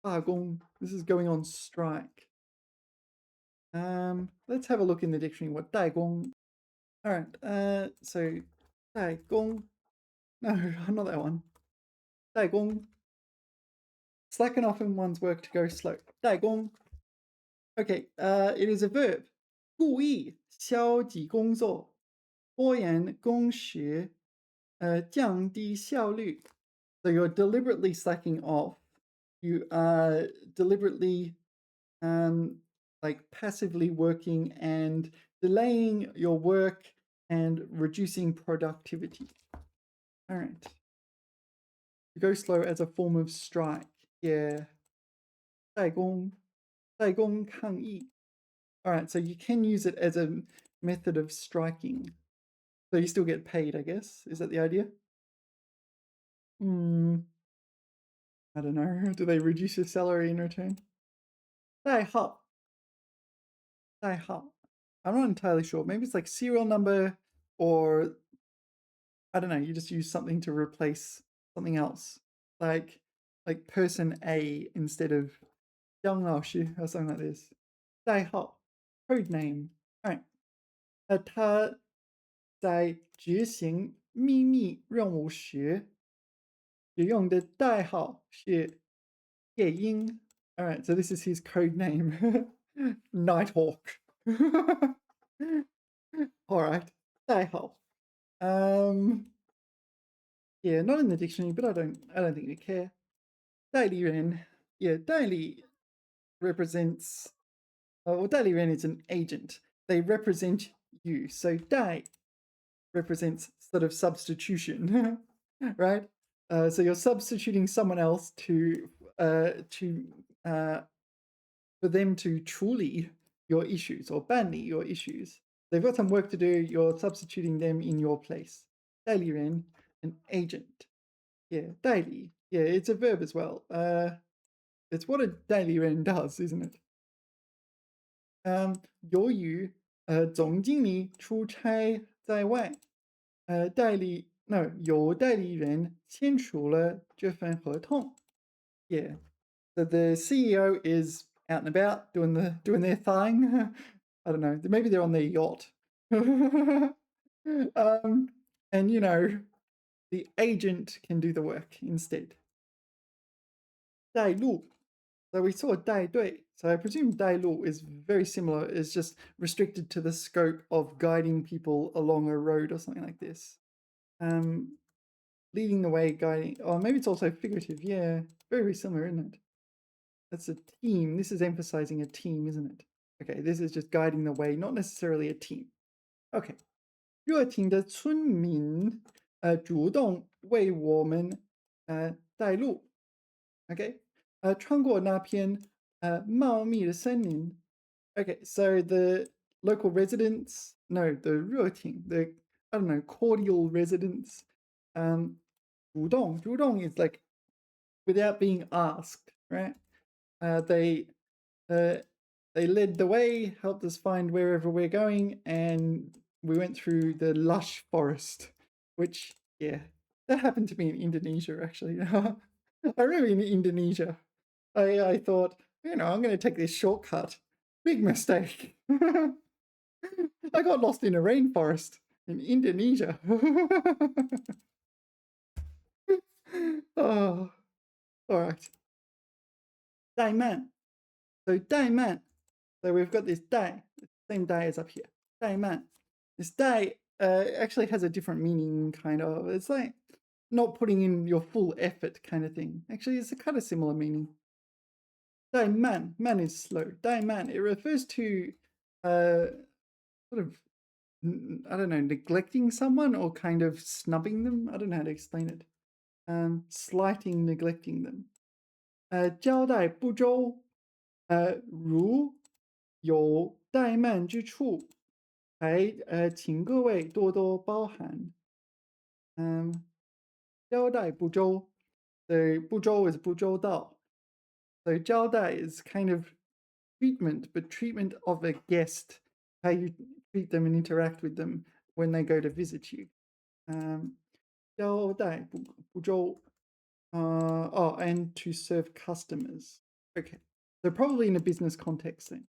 罢工. This is going on strike. Let's have a look in the dictionary what 怠工. All right. So 怠工. No, not that one. 怠工. Slacken off in one's work to go slow. 怠工. Okay, it is a verb. 故意消极工作，拖延工时，降低效率. So you're deliberately slacking off. You are deliberately, like passively working and delaying your work and reducing productivity. All right. To go slow as a form of strike. Yeah. 代工抗议. All right, so you can use it as a method of striking. So you still get paid, I guess. Is that the idea? I don't know. Do they reduce your salary in return? 代号. I'm not entirely sure. Maybe it's like serial number, or I don't know. You just use something to replace something else, like person A instead of 张老师 or something like this. 代号 code name. All right. 他在执行秘密任务时使用的代号是夜莺. All right, so this is his code name. Nighthawk. All right, 代号. Yeah, not in the dictionary, but I don't think we care. 代理人. Yeah, 代理 represents. Well, 代理人 is an agent. They represent you. So 代 represents sort of substitution, right? So you're substituting someone else to for them to 处理 your issues or 办理 your issues. They've got some work to do. You're substituting them in your place. 代理人, an agent. Yeah, 代理. Yeah, it's a verb as well. It's what a 代理人 does, isn't it? 由于总经理出差在外，由代理人签署了这份合同。Yeah, so the CEO is out and about doing their thing. I don't know. Maybe they're on their yacht. And the agent can do the work instead. 带路. So we saw 带队. So I presume 带路 is very similar. It's just restricted to the scope of guiding people along a road or something like this. Leading the way, guiding. Oh, maybe it's also figurative. Yeah, very similar, isn't it? That's a team. This is emphasizing a team, isn't it? Okay, this is just guiding the way, not necessarily a team. Okay. 热情的村民主动为我们带路。Okay. 穿过那片茂密的森林。Okay, so the local residents, no, the 热情, the, I don't know, cordial residents, 主动 is like without being asked, right? They led the way, helped us find wherever we're going, and we went through the lush forest, which, yeah, that happened to me in Indonesia, actually. I remember in Indonesia, I thought, I'm going to take this shortcut. Big mistake. I got lost in a rainforest in Indonesia. Oh, all right. 怠慢. So 怠慢. So we've got this 怠, same 怠as up here. 怠慢. This 怠 actually has a different meaning, kind of. It's like not putting in your full effort kind of thing. Actually, it's a kind of similar meaning. 怠慢, man is slow. 怠慢, it refers to sort of, I don't know, neglecting someone or kind of snubbing them. I don't know how to explain it. Slighting, neglecting them. 交代不周, 如有怠慢之处，请各位多多包涵。交代不周, so 不周 is 不周到. So 交代 is kind of treatment, but treatment of a guest, how you treat them and interact with them when they go to visit you. 交代不周. And to serve customers. Okay, so probably in a business context then.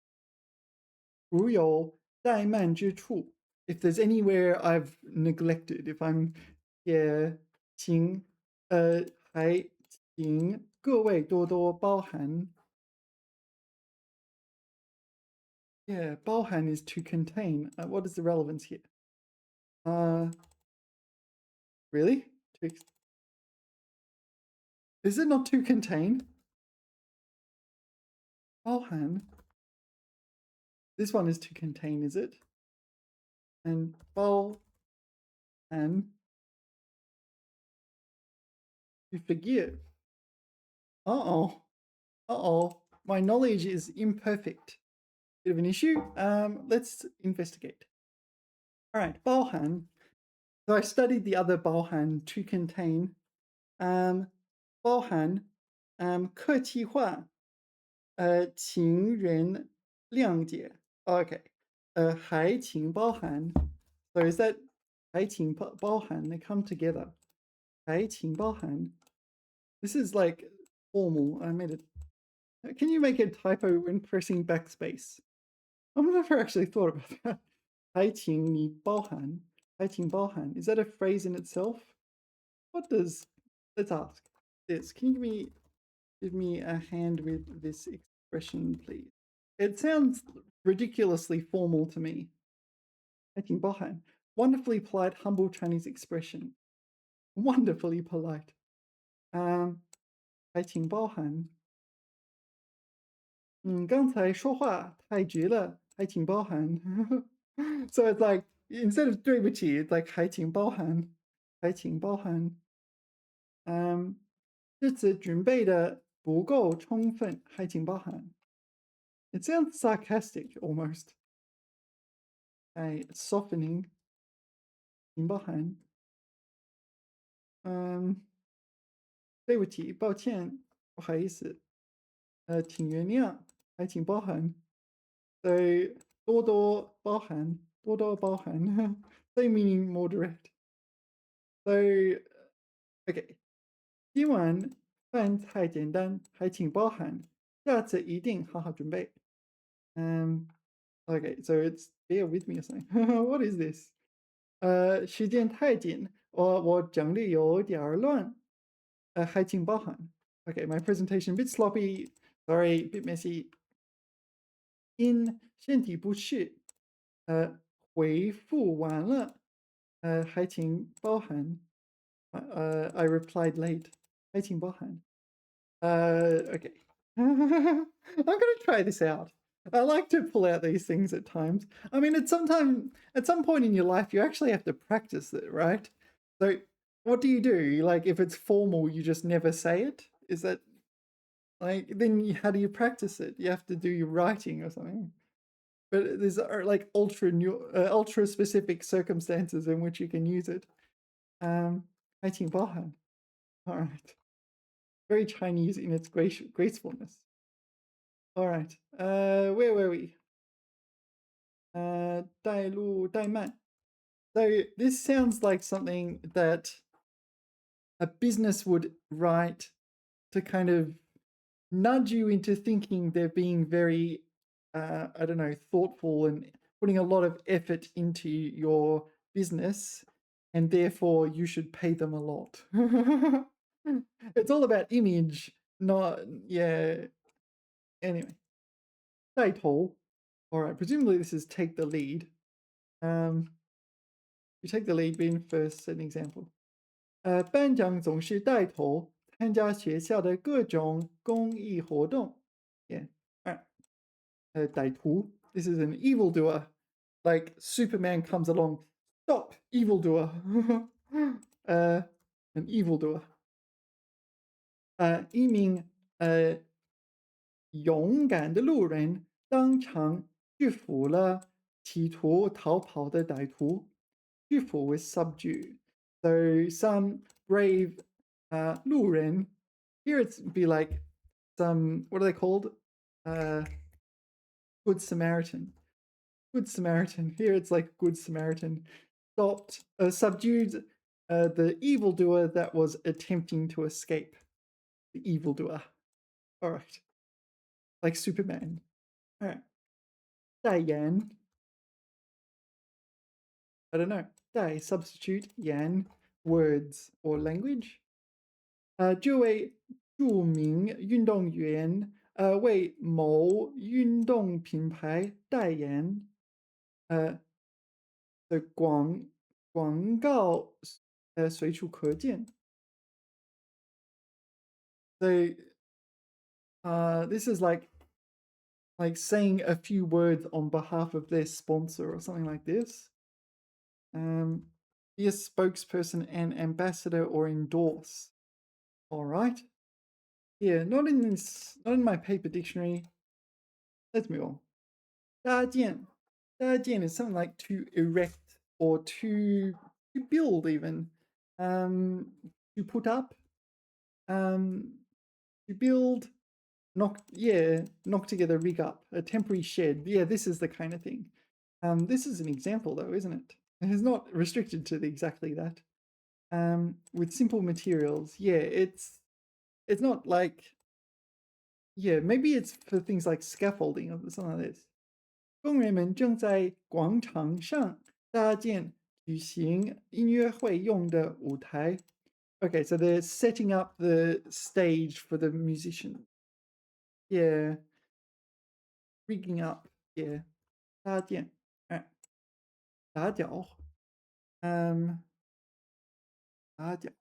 如有怠慢之处, if there's anywhere I've neglected, if I'm, yeah, 请各位多多包涵. Yeah, 包含 is to contain. What is the relevance here? Really? Is it not to contain? 包含. This one is to contain, is it? And 包含 to forgive. Uh-oh. My knowledge is imperfect. Bit of an issue. Let's investigate. All right, 包含. So I studied the other 包含, to contain. 包含, 客气话, 请人谅解. Okay. 还请包含. So is that 还请包含? They come together. 还请包含. This is like formal. I made it. Can you make a typo when pressing backspace? I've never actually thought about that. 还请你包含. 还请包含. Is that a phrase in itself? Let's ask this. Can you give me a hand with this expression, please? It sounds ridiculously formal to me. 还请包含. Wonderfully polite, humble Chinese expression. Wonderfully polite. 还请包含. 刚才说话太绝了，还请包涵。So it's like, instead of 对不起, it's like 还请包涵，还请包涵。这次准备的不够充分，还请包涵。It sounds sarcastic almost. A softening, 请包涵. 对不起，抱歉，不好意思，请原谅，还请包涵。So 多多包涵，多多包涵. Same meaning, moderate. So okay. 今晚饭太简单，还请包涵，下次一定好好准备. Okay, so it's bear with me or something. What is this? 时间太紧，我整理有点儿乱，还请包涵. Okay, my presentation a bit sloppy. Sorry, a bit messy. 因身体不适，回复完了，还请包涵. I replied late. 还请包涵. Okay. I'm gonna try this out. I like to pull out these things at times. I mean, at some point in your life, you actually have to practice it, right? So, what do? Like, if it's formal, you just never say it? Is that like then how do you practice it? You have to do your writing or something. But there's like ultra specific circumstances in which you can use it. 还请包涵. All right. Very Chinese in its gracefulness. All right. Where were we? 带路带慢. So this sounds like something that a business would write to kind of nudge you into thinking they're being very, I don't know, thoughtful and putting a lot of effort into your business, and therefore you should pay them a lot. It's all about image, not, yeah. Anyway, 带头. All right, presumably this is take the lead. You take the lead being first an example. 班长总是带头参加学校的各种公益活动. Yeah. All right. 歹徒. This is an evildoer. Like Superman comes along. Stop, evildoer. An evildoer. 一名勇敢的路人当场制服了企图逃跑的歹徒。制服 is subdue. So some brave 路人. Here it's be like some, what are they called? Good Samaritan. Good Samaritan. Here it's like Good Samaritan. Stopped, subdued the evildoer that was attempting to escape. The evildoer. All right. Like Superman. All right. 代言. I don't know. 代 substitute, 言 words or language. 这位著名运动员为某运动品牌代言。的广告随处可见。So this is like saying a few words on behalf of their sponsor or something like this. Be a spokesperson, an ambassador, or endorse. All right. Yeah, not in my paper dictionary. Let's move on. 搭建. 搭建 is something like to erect or to build even. To put up. To build, knock together, rig up, a temporary shed. Yeah, this is the kind of thing. This is an example though, isn't it? It's not restricted to exactly that. With simple materials. Yeah, it's not like, yeah, maybe it's for things like scaffolding or something like this. 工人们正在广场上搭建举行音乐会用的舞台。Okay, so they're setting up the stage for the musician. Yeah. Rigging up. Yeah. 搭建.打搅. 打搅.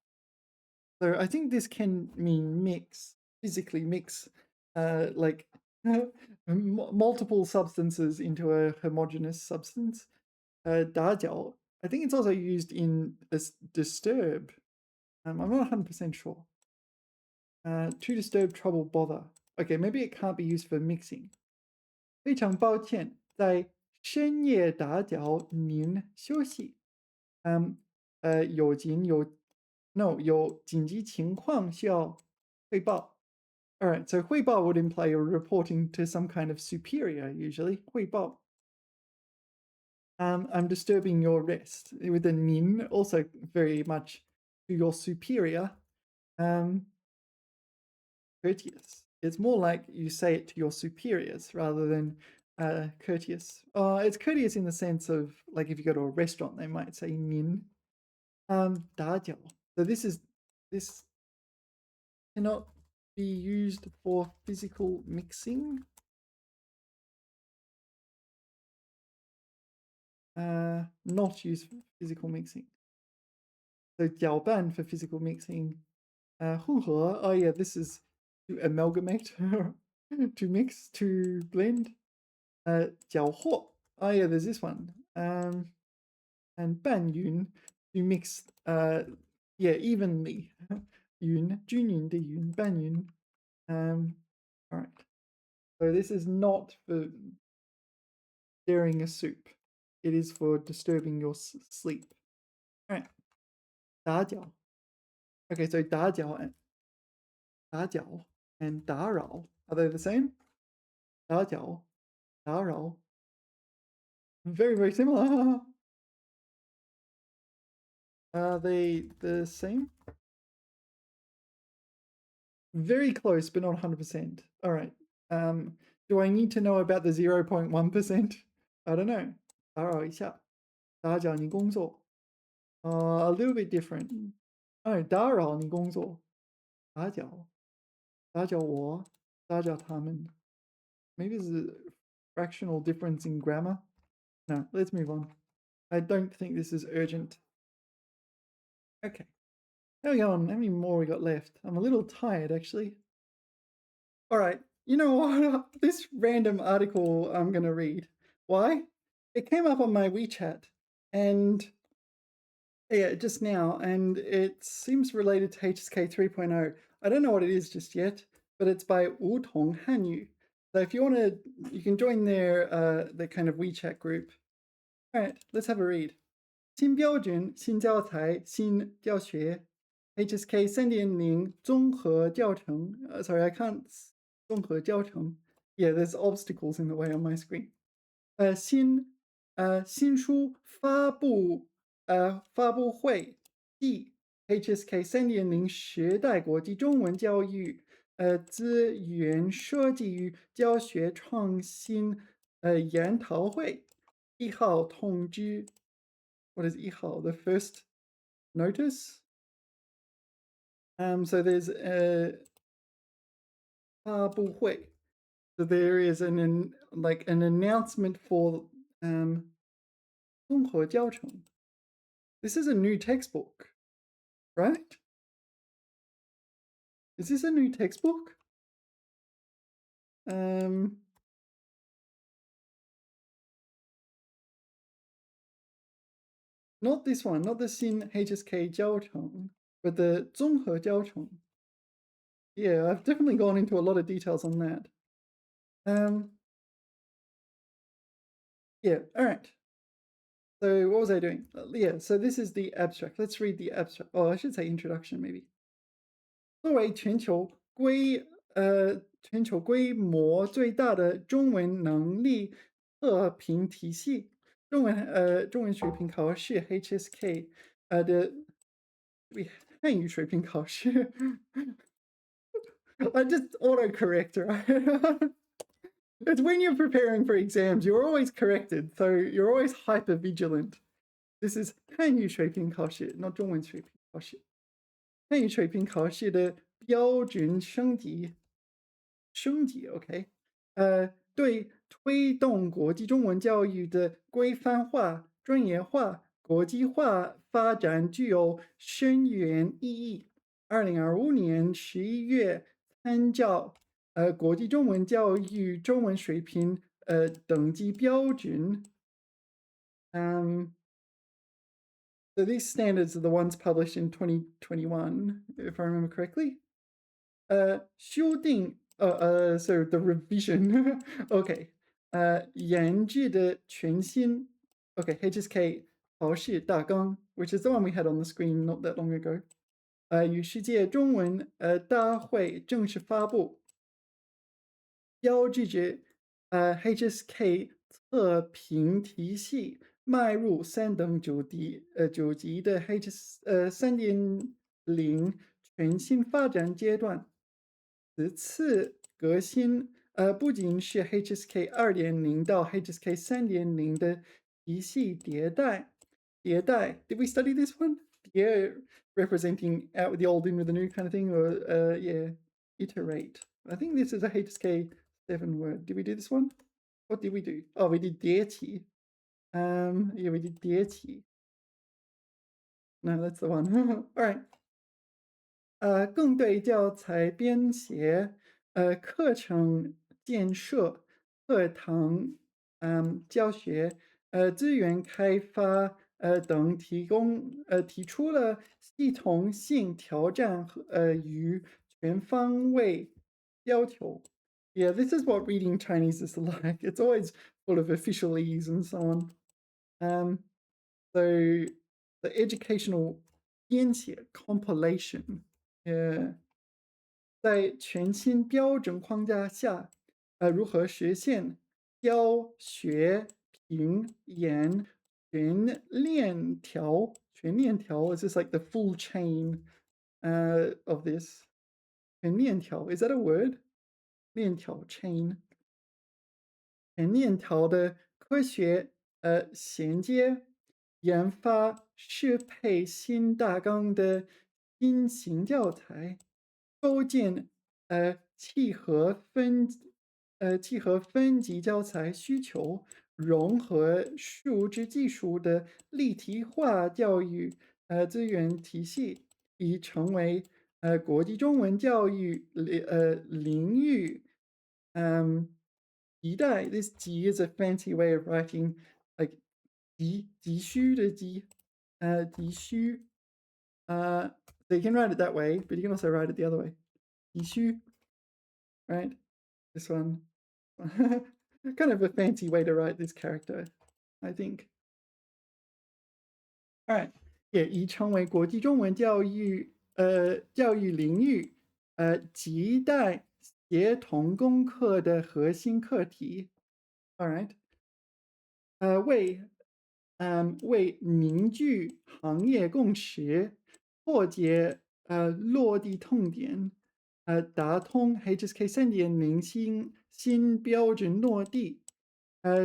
So I think this can mean mix, physically mix, like multiple substances into a homogeneous substance. 打搅. I think it's also used in disturb. I'm not 100% sure. To disturb, trouble, bother. Okay, maybe it can't be used for mixing. 非常抱歉，在深夜打搅您休息。嗯，有紧有 no 有紧急情况需要汇报。All right, so 汇报 would imply you're reporting to some kind of superior, usually. 汇报. I'm disturbing your rest. With the nin, also very much to your superior. Um, courteous. It's more like you say it to your superiors rather than courteous. It's courteous in the sense of like if you go to a restaurant, they might say nin. 打搅. So this cannot be used for physical mixing. Not used for physical mixing. So 搅拌 for physical mixing. 混合, oh yeah, this is to amalgamate, to mix, to blend. 搅和, oh yeah, there's this one. And 拌匀, to mix, yeah, evenly. 匀, 均匀的匀, 拌匀. All right. So this is not for stirring a soup. It is for disturbing your sleep. All right. 打搅. Okay, so 打搅 and 打扰. Are they the same? 打搅, 打扰. Very, very similar. Are they the same? Very close, but not 100%. All right. Do I need to know about the 0.1%? I don't know. 打扰一下. 打搅你工作. A little bit different. Oh, 打扰你工作. 打搅. 打搅我. 打搅他们. Maybe there's a fractional difference in grammar. No, let's move on. I don't think this is urgent. Okay. How we on? How many more we got left? I'm a little tired, actually. All right. You know what? This random article I'm going to read. Why? It came up on my WeChat and yeah, just now, and it seems related to HSK 3.0. I don't know what it is just yet, but it's by Wu Tong Hanyu. So if you want to, you can join their kind of WeChat group. All right, let's have a read. 新标准、新教材、新教学 HSK 3.0综合教程. Sorry, I can't. 综合教程. Yeah, there's obstacles in the way on my screen. 新书发布会暨 HSK 3.0时代国际中文教育资源设计与教学创新研讨会1号通知. What is 1号? The first notice? So there's a 发布会. So there is an announcement for 综合教程. This is a new textbook, right? Is this a new textbook? Not this one, not the 新 HSK 教程, but the 综合教程. Yeah, I've definitely gone into a lot of details on that. Yeah, all right. So what was I doing? Yeah, so this is the abstract. Let's read the abstract. Oh, I should say introduction maybe. 作为全球规模最大的中文能力测评体系，中文水平考试 HSK 的汉语水平考试 I just autocorrect, right? It's when you're preparing for exams, you're always corrected, so you're always hyper vigilant. This is 汉语水平考试 not 中文水平考试。汉语水平考试的标准升级，OK，对推动国际中文教育的规范化、专业化、国际化发展具有深远意义。2025年11月参照国际中文教育中文水平等级标准。So these standards are the ones published in 2021, if I remember correctly. 修订 so the revision. Okay. 研制的全新 HSK 考试大纲 which is the one we had on the screen not that long ago. 与世界中文大会正式发布，标志着HSK 测评体系迈入3等9级的 3.0全新发展阶段。此次革新不仅是 HSK 2.0到 HSK 3.0的体系迭代。Did we study this one? Yeah, representing out with the old in with the new kind of thing, or yeah, iterate. I think this is a HSK 7 word. Did we do this one? What did we do? Oh, we did 迭起. Yeah, we did 迭起. No, that's the one. All right. 更对教材编写、课程建设、课堂教学、资源开发等提出了系统性挑战和与全方位要求。Yeah, this is what reading Chinese is like. It's always full of officialese and so on. So the educational 编写 compilation. Yeah. 在全新标准框架下，如何实现教学评研全链条 is this like the full chain of this 全链条 is that a word 链条 chain 全链条的科学衔接研发适配新大纲的新型教材构建契合分级教材需求，融合数字技术的立体化教育资源体系，已成为国际中文教育领域一代。This 级 is a fancy way of writing like 急需的急急需so you can write it that way, but you can also write it the other way. Ishu, right? This one. Kind of a fancy way to write this character, I think. All right. 也已成为国际中文教育领域亟待协同攻克的核心课题。All right. 为凝聚行业共识，破解落地痛点，打通 HSK 3.0新标准落地，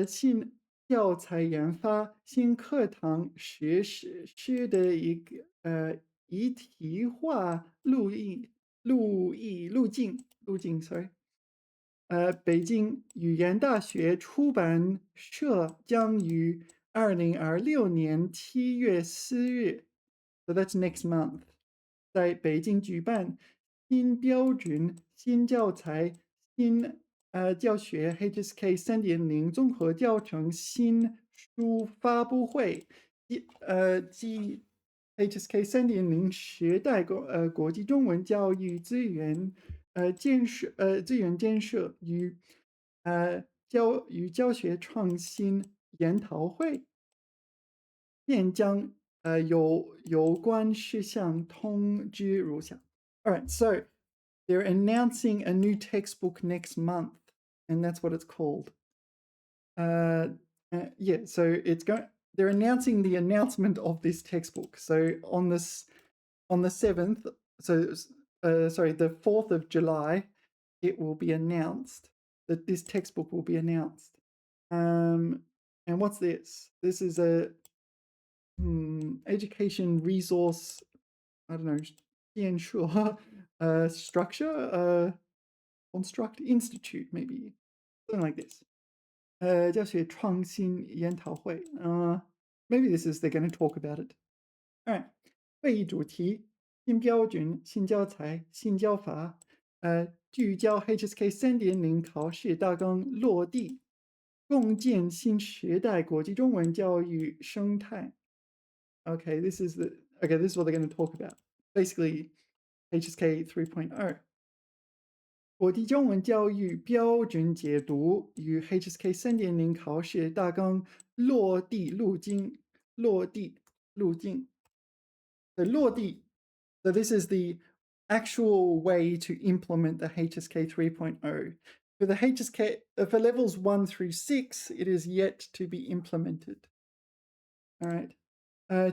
新教材研发、新课堂实施的一个一体化路径，sorry。北京语言大学出版社将于2026年7月4日 so that's next month 在北京举办新标准、新教材、新教学 HSK 3.0综合教程新书发布会，即HSK 3.0时代国际中文教育资源建设与教学创新研讨会，现将有关事项通知如下。All right, so they're announcing a new textbook next month, and that's what it's called. Yeah, so it's going. They're announcing the announcement of this textbook. So on the 7th, so sorry, the 4th of July, it will be announced that this textbook will be announced. And what's this? This is a education resource. I don't know. 建设 structure, construct institute, maybe something like this. 教学创新研讨会 maybe this is they're going to talk about it. All right. 会议主题：新标准、新教材、新教法。聚焦 HSK 3.0考试大纲落地，共建新时代国际中文教育生态。Okay, this is what they're going to talk about. Basically, HSK 3.0. 国际中文教育标准解读与 HSK 3.0考试大纲落地路径。落地路径。So 落地. So this is the actual way to implement the HSK 3.0. For the HSK, for levels 1 through 6, it is yet to be implemented. All right.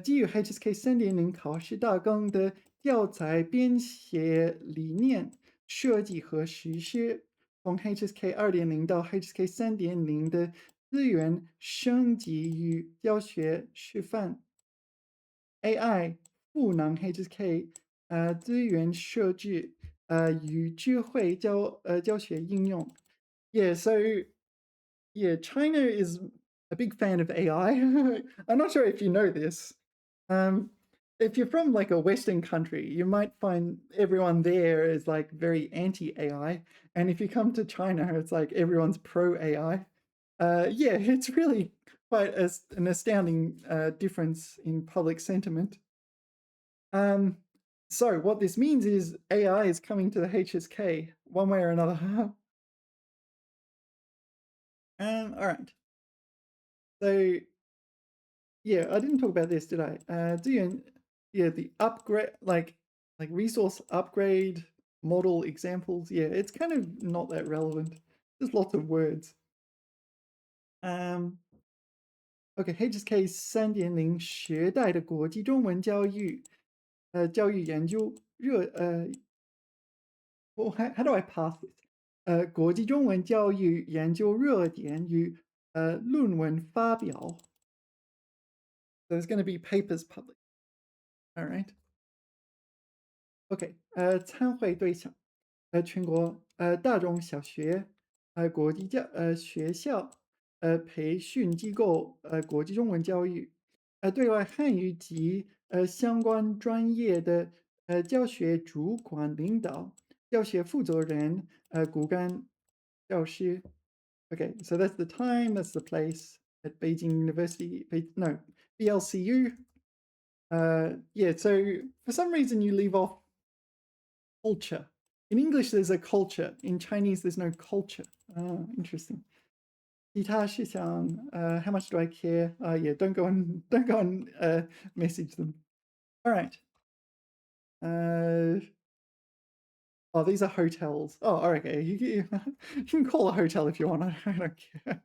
基于 HSK 3.0考试大纲的教材编写理念、设计和实施，从 HSK 2.0到 HSK 3.0的资源升级与教学示范。AI 赋能 HSK 资源设置与智慧教学应用。Yeah, so yeah, China is a big fan of AI. I'm not sure if you know this. Um, if you're from like a Western country, you might find everyone there is like very anti-AI, and if you come to China, it's like everyone's pro-AI. Yeah, it's really quite an astounding difference in public sentiment. So what this means is AI is coming to the HSK one way or another. All right. So yeah, I didn't talk about this, did I? Yeah, the upgrade, like resource upgrade model examples. Yeah, it's kind of not that relevant. There's lots of words. Okay, HSK 3.0时代的国际中文教育，教育研究well, how do I pass this? 国际中文教育研究热点与论文发表。There's going to be papers published. All right. OK. 参会对象，全国大中小学，国际学校，培训机构，国际中文教育，对外汉语及相关专业的教学主管领导、教学负责人、骨干教师。Okay, so that's the time, that's the place at Beijing University. No, BLCU. Yeah, so for some reason you leave off culture. In English, there's a culture. In Chinese, there's no culture. Interesting. 其他事项, how much do I care? Yeah, don't go and message them. All right. Oh, these are hotels. Oh, okay. You can call a hotel if you want. I don't care.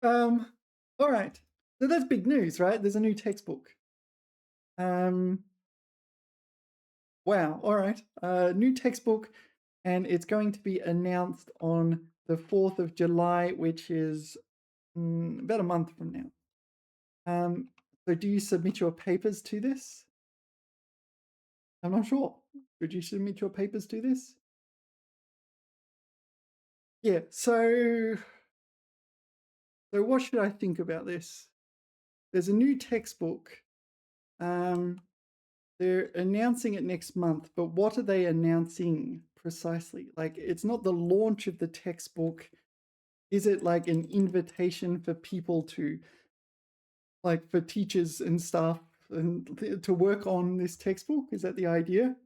All right. So that's big news, right? There's a new textbook. Wow. All right. New textbook, and it's going to be announced on the 4th of July, which is about a month from now. So do you submit your papers to this? I'm not sure. Should you submit your papers to this? Yeah, so what should I think about this? There's a new textbook. They're announcing it next month, but what are they announcing precisely? Like, it's not the launch of the textbook. Is it like an invitation for people to, like, for teachers and staff and to work on this textbook? Is that the idea?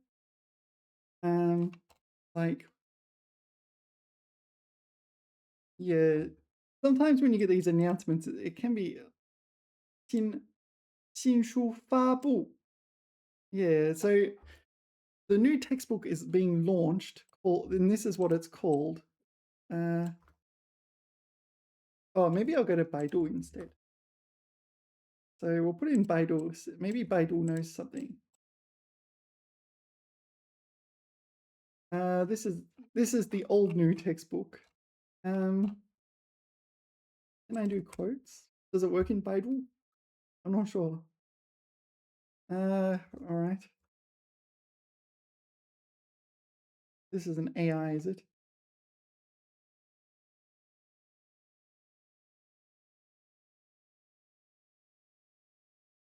Like, yeah, sometimes when you get these announcements, it can be 新书发布. Yeah, so the new textbook is being launched, and this is what it's called. Oh, maybe I'll go to Baidu instead. So we'll put it in Baidu. Maybe Baidu knows something. This is the old new textbook. Can I do quotes? Does it work in Baidu? I'm not sure. All right. This is an AI, is it?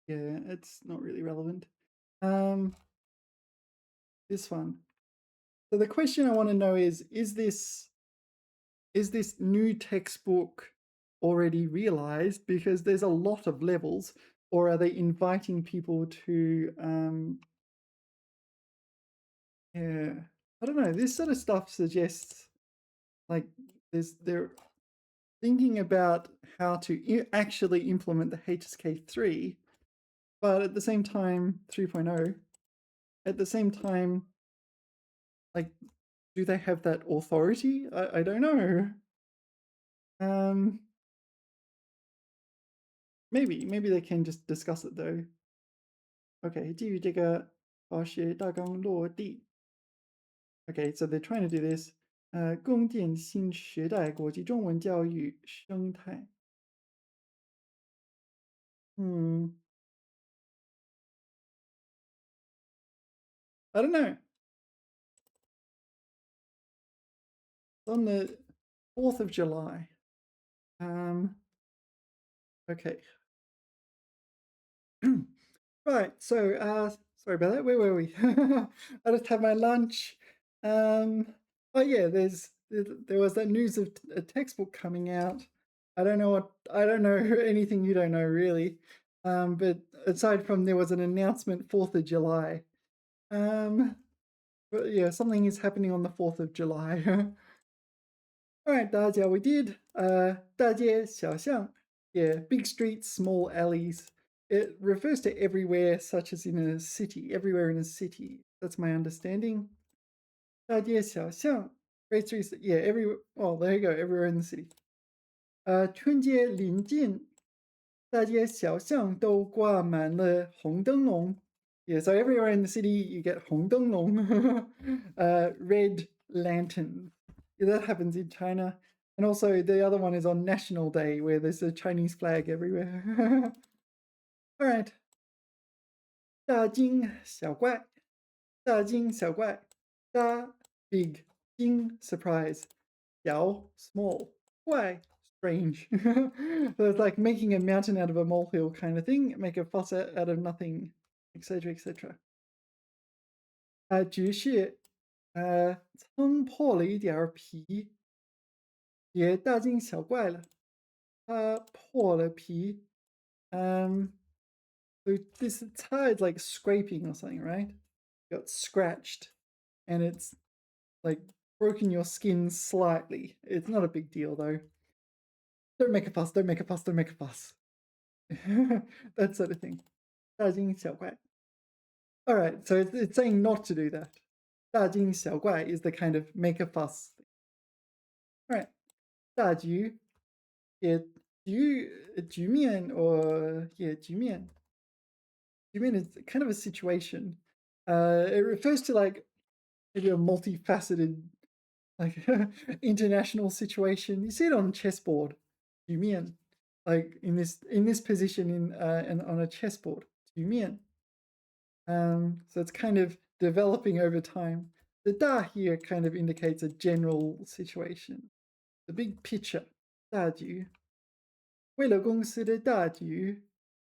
Yeah, it's not really relevant. This one. So the question I want to know is this new textbook already realized? Because there's a lot of levels, or are they inviting people to yeah, I don't know. This sort of stuff suggests like they're thinking about how to actually implement the HSK 3, but at the same time 3.0. At the same time, like, do they have that authority? I don't know. Maybe they can just discuss it though. Okay, 基于这个法学大纲落地。Okay, so they're trying to do this. 共建新时代国际中文教育生态。I don't know. On the 4th of July. Okay. Right, so sorry about that. Where were we? I just had my lunch. Oh yeah, there was that news of a textbook coming out. I don't know anything you don't know really. But aside from there was an announcement 4th of July. But yeah, something is happening on the 4th of July. All right, 大家 we did. 大街小巷. Yeah, big streets, small alleys. It refers to everywhere, such as in a city, everywhere in a city. That's my understanding. 大街小巷. Great streets, yeah, everywhere. Oh, there you go, everywhere in the city. 春节临近，大街小巷都挂满了红灯笼. Yeah, so everywhere in the city you get 红灯笼, red lanterns. Yeah, that happens in China. And also the other one is on National Day where there's a Chinese flag everywhere. All right. 大惊小怪，大惊小怪，大 big, 惊 surprise, 小 small, 怪 strange. So it's like making a mountain out of a molehill kind of thing, make a fuss out of nothing, etc. etc. 只是蹭破了一点儿皮，也大惊小怪了。他破了皮。So this it's like scraping or something, right? Got scratched, and it's like broken your skin slightly. It's not a big deal though. Don't make a fuss. Don't make a fuss. Don't make a fuss. That sort of thing. 大惊小怪. All right, so it's saying not to do that. 大惊小怪 is the kind of make a fuss thing. All right. 大局 局面 or yeah 局面 is kind of a situation. It refers to like maybe a multifaceted like international situation. You see it on chessboard. 局面 like in this position in on a chessboard. 局面. So it's kind of developing over time. The da here kind of indicates a general situation. The big picture. 大局. 为了公司的大局，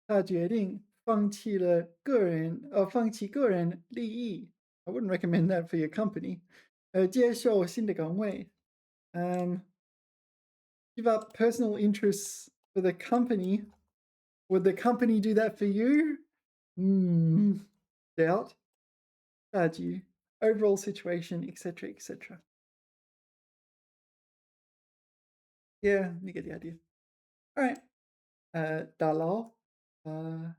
他决定放弃个人利益。I wouldn't recommend that for your company. 接受新的岗位。Give up personal interests for the company. Would the company do that for you? Doubt. 大局 overall situation, etc., etc. Yeah, you get the idea. All right. 打捞.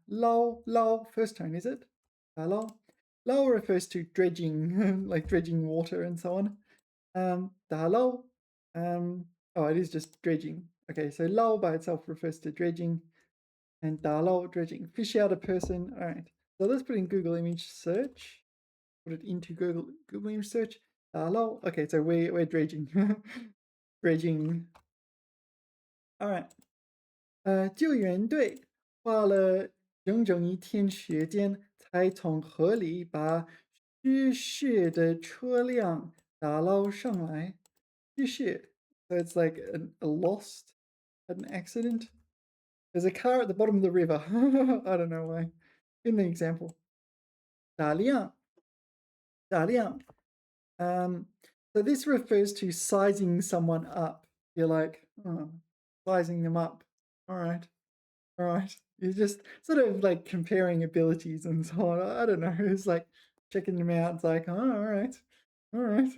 Lao, first tone, is it? 打捞. Lao refers to dredging, like dredging water and so on. 打捞. Oh, it is just dredging. Okay, so lao by itself refers to dredging, and 打捞 dredging. Fish out a person. All right. So let's put in Google image search. Put it into Google image search. 打捞. Okay, so we're dredging. Dredging. All right. 救援队花了整整一天时间，才从河里把失事的车辆打捞上来。失事 so it's like a lost, an accident. There's a car at the bottom of the river. I don't know why. In the example. 打量. So this refers to sizing someone up. You're like, sizing them up. All right. You're just sort of like comparing abilities and so on. I don't know. It's like checking them out. It's like, oh, all right. All right.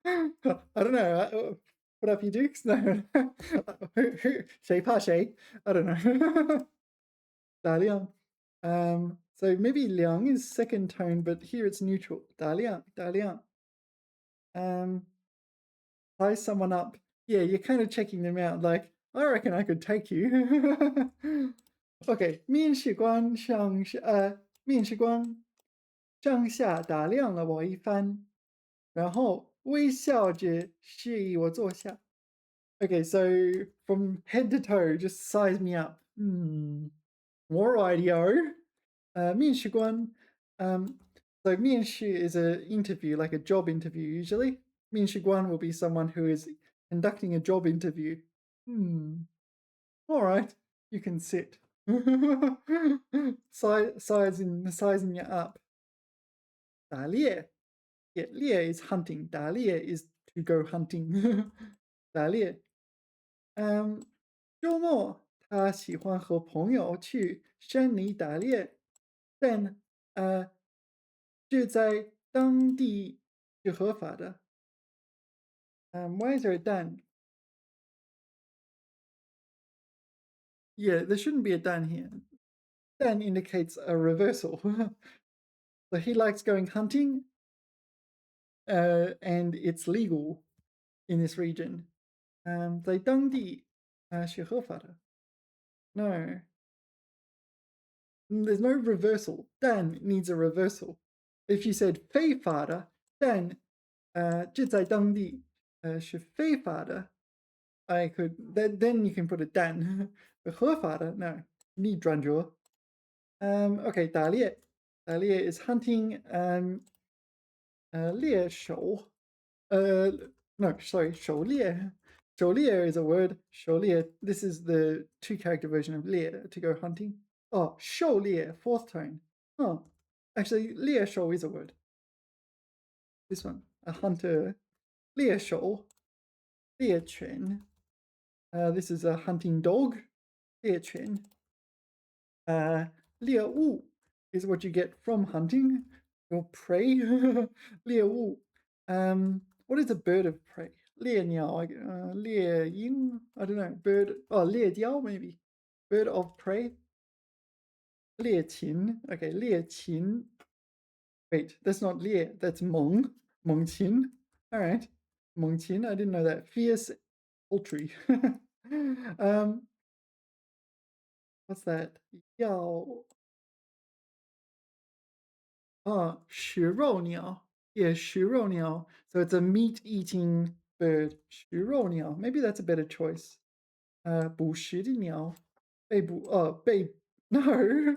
I don't know. Put up your dukes? No. Shay pa shay? I don't know. 打量. So maybe liang is second tone, but here it's neutral. 打量, 打量. Size someone up. Yeah, you're kind of checking them out. Like, I reckon I could take you. Okay, 面试官上下打量了我一番，然后微笑着示意我坐下。Okay, so from head to toe, just size me up. More ideo. 面试官. So 面试 is an interview, like a job interview usually. 面试官 will be someone who is conducting a job interview. All right, you can sit. Sizing you up. 打猎. Yeah, 猎 is hunting. 打猎 is to go hunting. 打猎. 周末他喜欢和朋友去山里打猎，但这在当地是合法的。Why is there a dan? Yeah, there shouldn't be a dan here. Dan indicates a reversal. So he likes going hunting, and it's legal in this region. 在当地是合法的. No. There's no reversal. Dan needs a reversal. If you said 非法的, then 这在当地是非法的, I could then you can put a dan. 合法的, no. 你转折. Okay, 打猎 is hunting. 猎手. No, sorry, 狩猎. 狩猎 is a word. 狩猎. This is the 2-character version of 猎 to go hunting. Oh, 狩猎, fourth tone. Oh, actually, 猎手 is a word. This one, a hunter. 猎手, 猎犬. This is a hunting dog. 猎犬. 猎物 is what you get from hunting. Or prey. 猎物. What is a bird of prey? 猎鸟, 猎鹰. I don't know. Bird. Oh, 猎雕 maybe. Bird of prey. 猎禽. Okay, 猎禽. Wait, that's not 猎, that's 猛禽. All right. 猛禽, I didn't know that. Fierce poultry. What's that? 要 食肉鸟. Yeah, 食肉鸟. So it's a meat-eating bird. 食肉鸟. Maybe that's a better choice. 捕食的鸟. 被捕. No.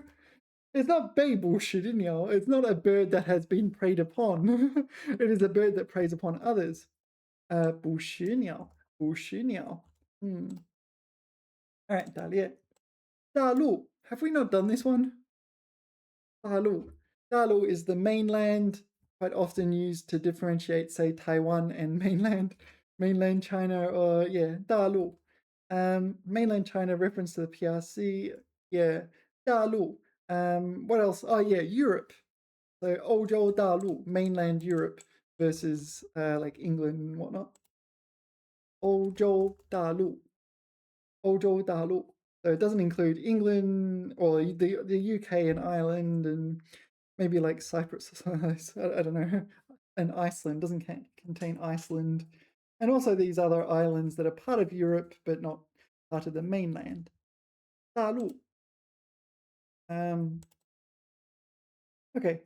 It's not 被捕食的鸟. It's not a bird that has been preyed upon. It is a bird that preys upon others. 捕食鸟. 捕食鸟. All right, 打猎. 大陆. Have we not done this one? 大陆. 大陆 is the mainland, quite often used to differentiate, say, Taiwan and mainland China, or yeah, 大陆. Mainland China reference to the PRC. Yeah, 大陆. What else? Oh yeah, Europe. So 欧洲大陆, mainland Europe versus like England and whatnot. 欧洲大陆. 欧洲大陆. So it doesn't include England or the UK and Ireland and maybe like Cyprus or something. I don't know. And Iceland doesn't contain Iceland. And also these other islands that are part of Europe but not part of the mainland. 大陆. Okay.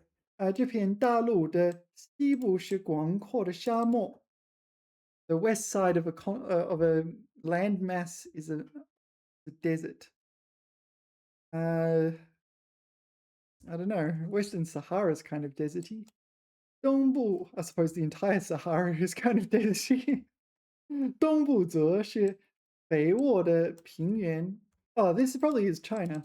这片大陆的西部是广阔的沙漠. The west side of a landmass is a desert. I don't know. Western Sahara is kind of deserty. 东部, I suppose the entire Sahara is kind of deserty. 东部则是肥沃的平原. Oh, this probably is China.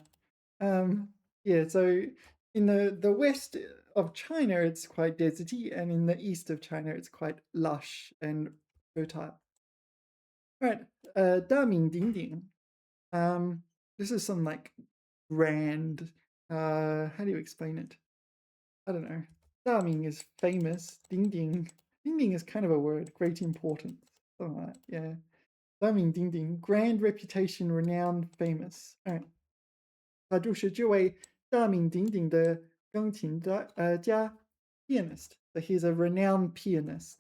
Yeah, so in the west of China, it's quite deserty, and in the east of China, it's quite lush and fertile. All right, 大名鼎鼎. This is some like grand. How do you explain it? I don't know. Daming is famous. Ding ding. Ding ding is kind of a word. Great importance. Something like that. Yeah. Daming ding ding. Grand reputation, renowned, famous. All right. 他就是这位大名鼎鼎的钢琴家 pianist. So he's a renowned pianist.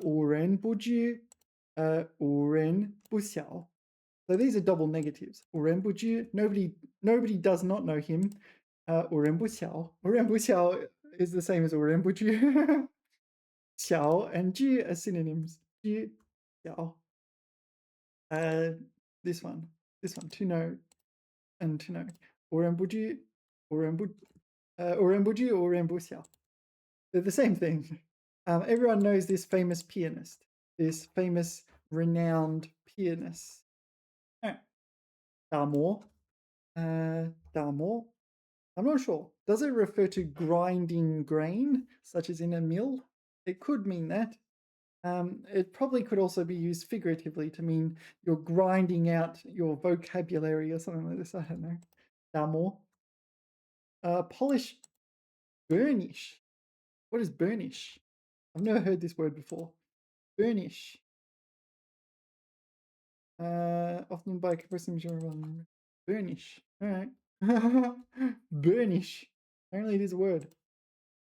无人不知，无人不晓. So these are double negatives. 无人不知, nobody does not know him. 无人不晓is the same as 无人不知. 晓 and 知 are synonyms. 知晓. This one, to know and to know. 无人不知，无人不知，无人不晓. They're the same thing. Everyone knows this famous pianist, this famous renowned pianist. All right. 打磨. 打磨. I'm not sure. Does it refer to grinding grain, such as in a mill? It could mean that. It probably could also be used figuratively to mean you're grinding out your vocabulary or something like this. I don't know. 打磨. Polish. Burnish. What is burnish? I've never heard this word before. Burnish. Often by compressing burnish. All right. Burnish. Apparently it is a word.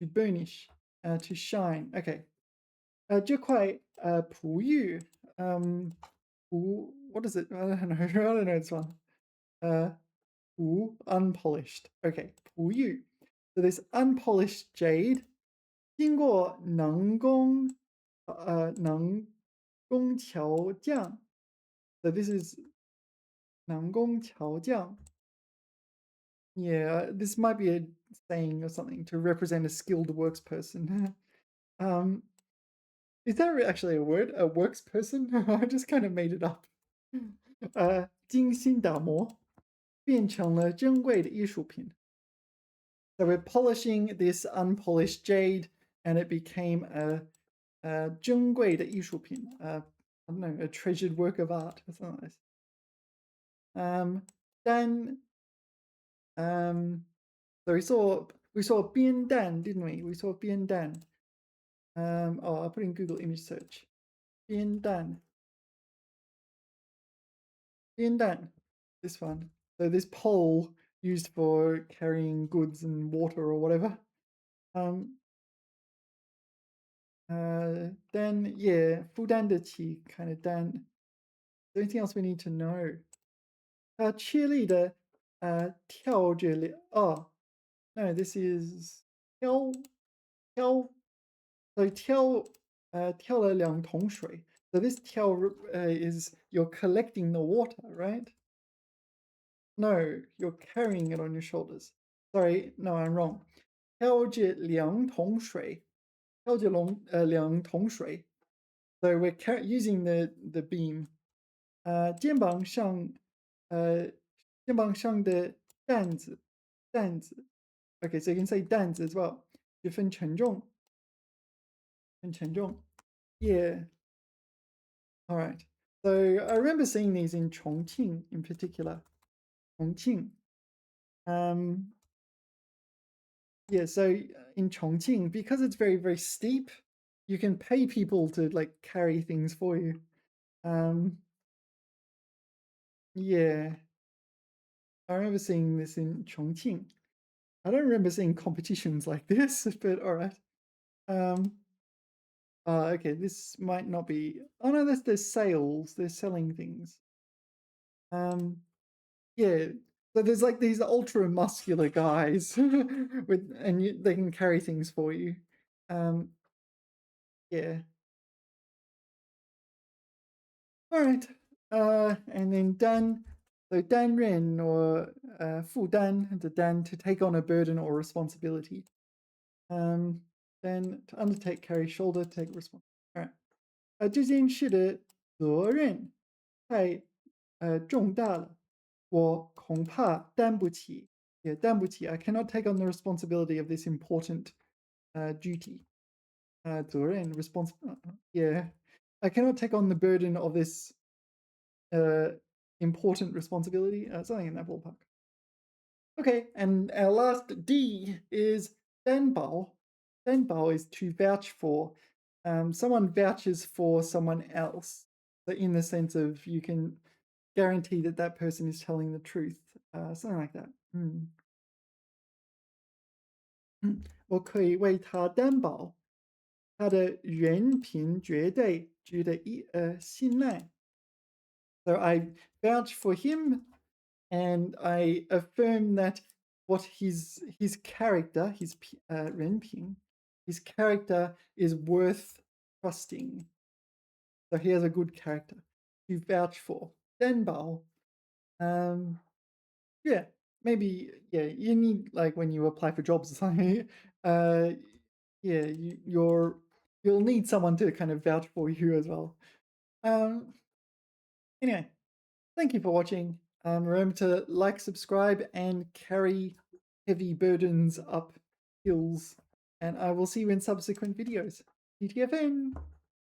To burnish. To shine. Okay. 这块璞玉 what is it? I don't know. I don't know this one. 璞 unpolished. Okay. 璞玉. So this unpolished jade 经过能工巧匠. So this is 能工巧匠. Yeah, this might be a saying or something to represent a skilled worksperson. Is that actually a word? A worksperson? I just kind of made it up. 精心打磨变成了珍贵的艺术品. So we're polishing this unpolished jade, and it became a 珍贵的艺术品. I don't know, a treasured work of art or something like this. Then, so we saw 编蛋, didn't we? We saw 编蛋. I'll put in Google image search. 编蛋. 编蛋. This one. So this pole used for carrying goods and water or whatever. Then yeah, 负担得起 kind of 担. Is there anything else we need to know? 吃力的跳着oh no, this is 挑 so 挑了2桶水. So this 挑 is you're collecting the water, right? No, you're carrying it on your shoulders. Sorry, no, I'm wrong. 挑着2桶水. 挑着2桶水. So we're using the beam. 肩膀上的担子. Okay, so you can say 担子 as well. 十分沉重. Yeah. All right. So I remember seeing these in Chongqing in particular. Chongqing. Yeah, so in Chongqing, because it's very, very steep, you can pay people to like carry things for you. Yeah. I remember seeing this in Chongqing. I don't remember seeing competitions like this, but all right. Okay, this might not be. Oh no, there's sales. They're selling things. Yeah. So there's like these ultra muscular guys they can carry things for you. Yeah. All right. And then dan. So dan ren or fu dan, the dan to take on a burden or responsibility. Then to undertake, carry, shoulder, take responsibility. All right. 这件事的责任太重大了，我恐怕担不起，也担不起. I cannot take on the responsibility of this important duty. 责任 yeah. I cannot take on the burden of this important responsibility. Something in that ballpark. Okay, and our last D is 担保. Denbao is to vouch for. Someone vouches for someone else. So in the sense of you can guarantee that that person is telling the truth. Something like that. 我可以为他担保，他的人品绝对值得信赖。So I vouch for him, and I affirm that what his character, his 人品, his character is worth trusting. So he has a good character to vouch for. 担保, yeah, maybe you need like when you apply for jobs or something. Uh, yeah, you'll need someone to kind of vouch for you as well. Um, anyway, thank you for watching. Remember to like, subscribe, and carry heavy burdens up hills. And I will see you in subsequent videos. TTFN!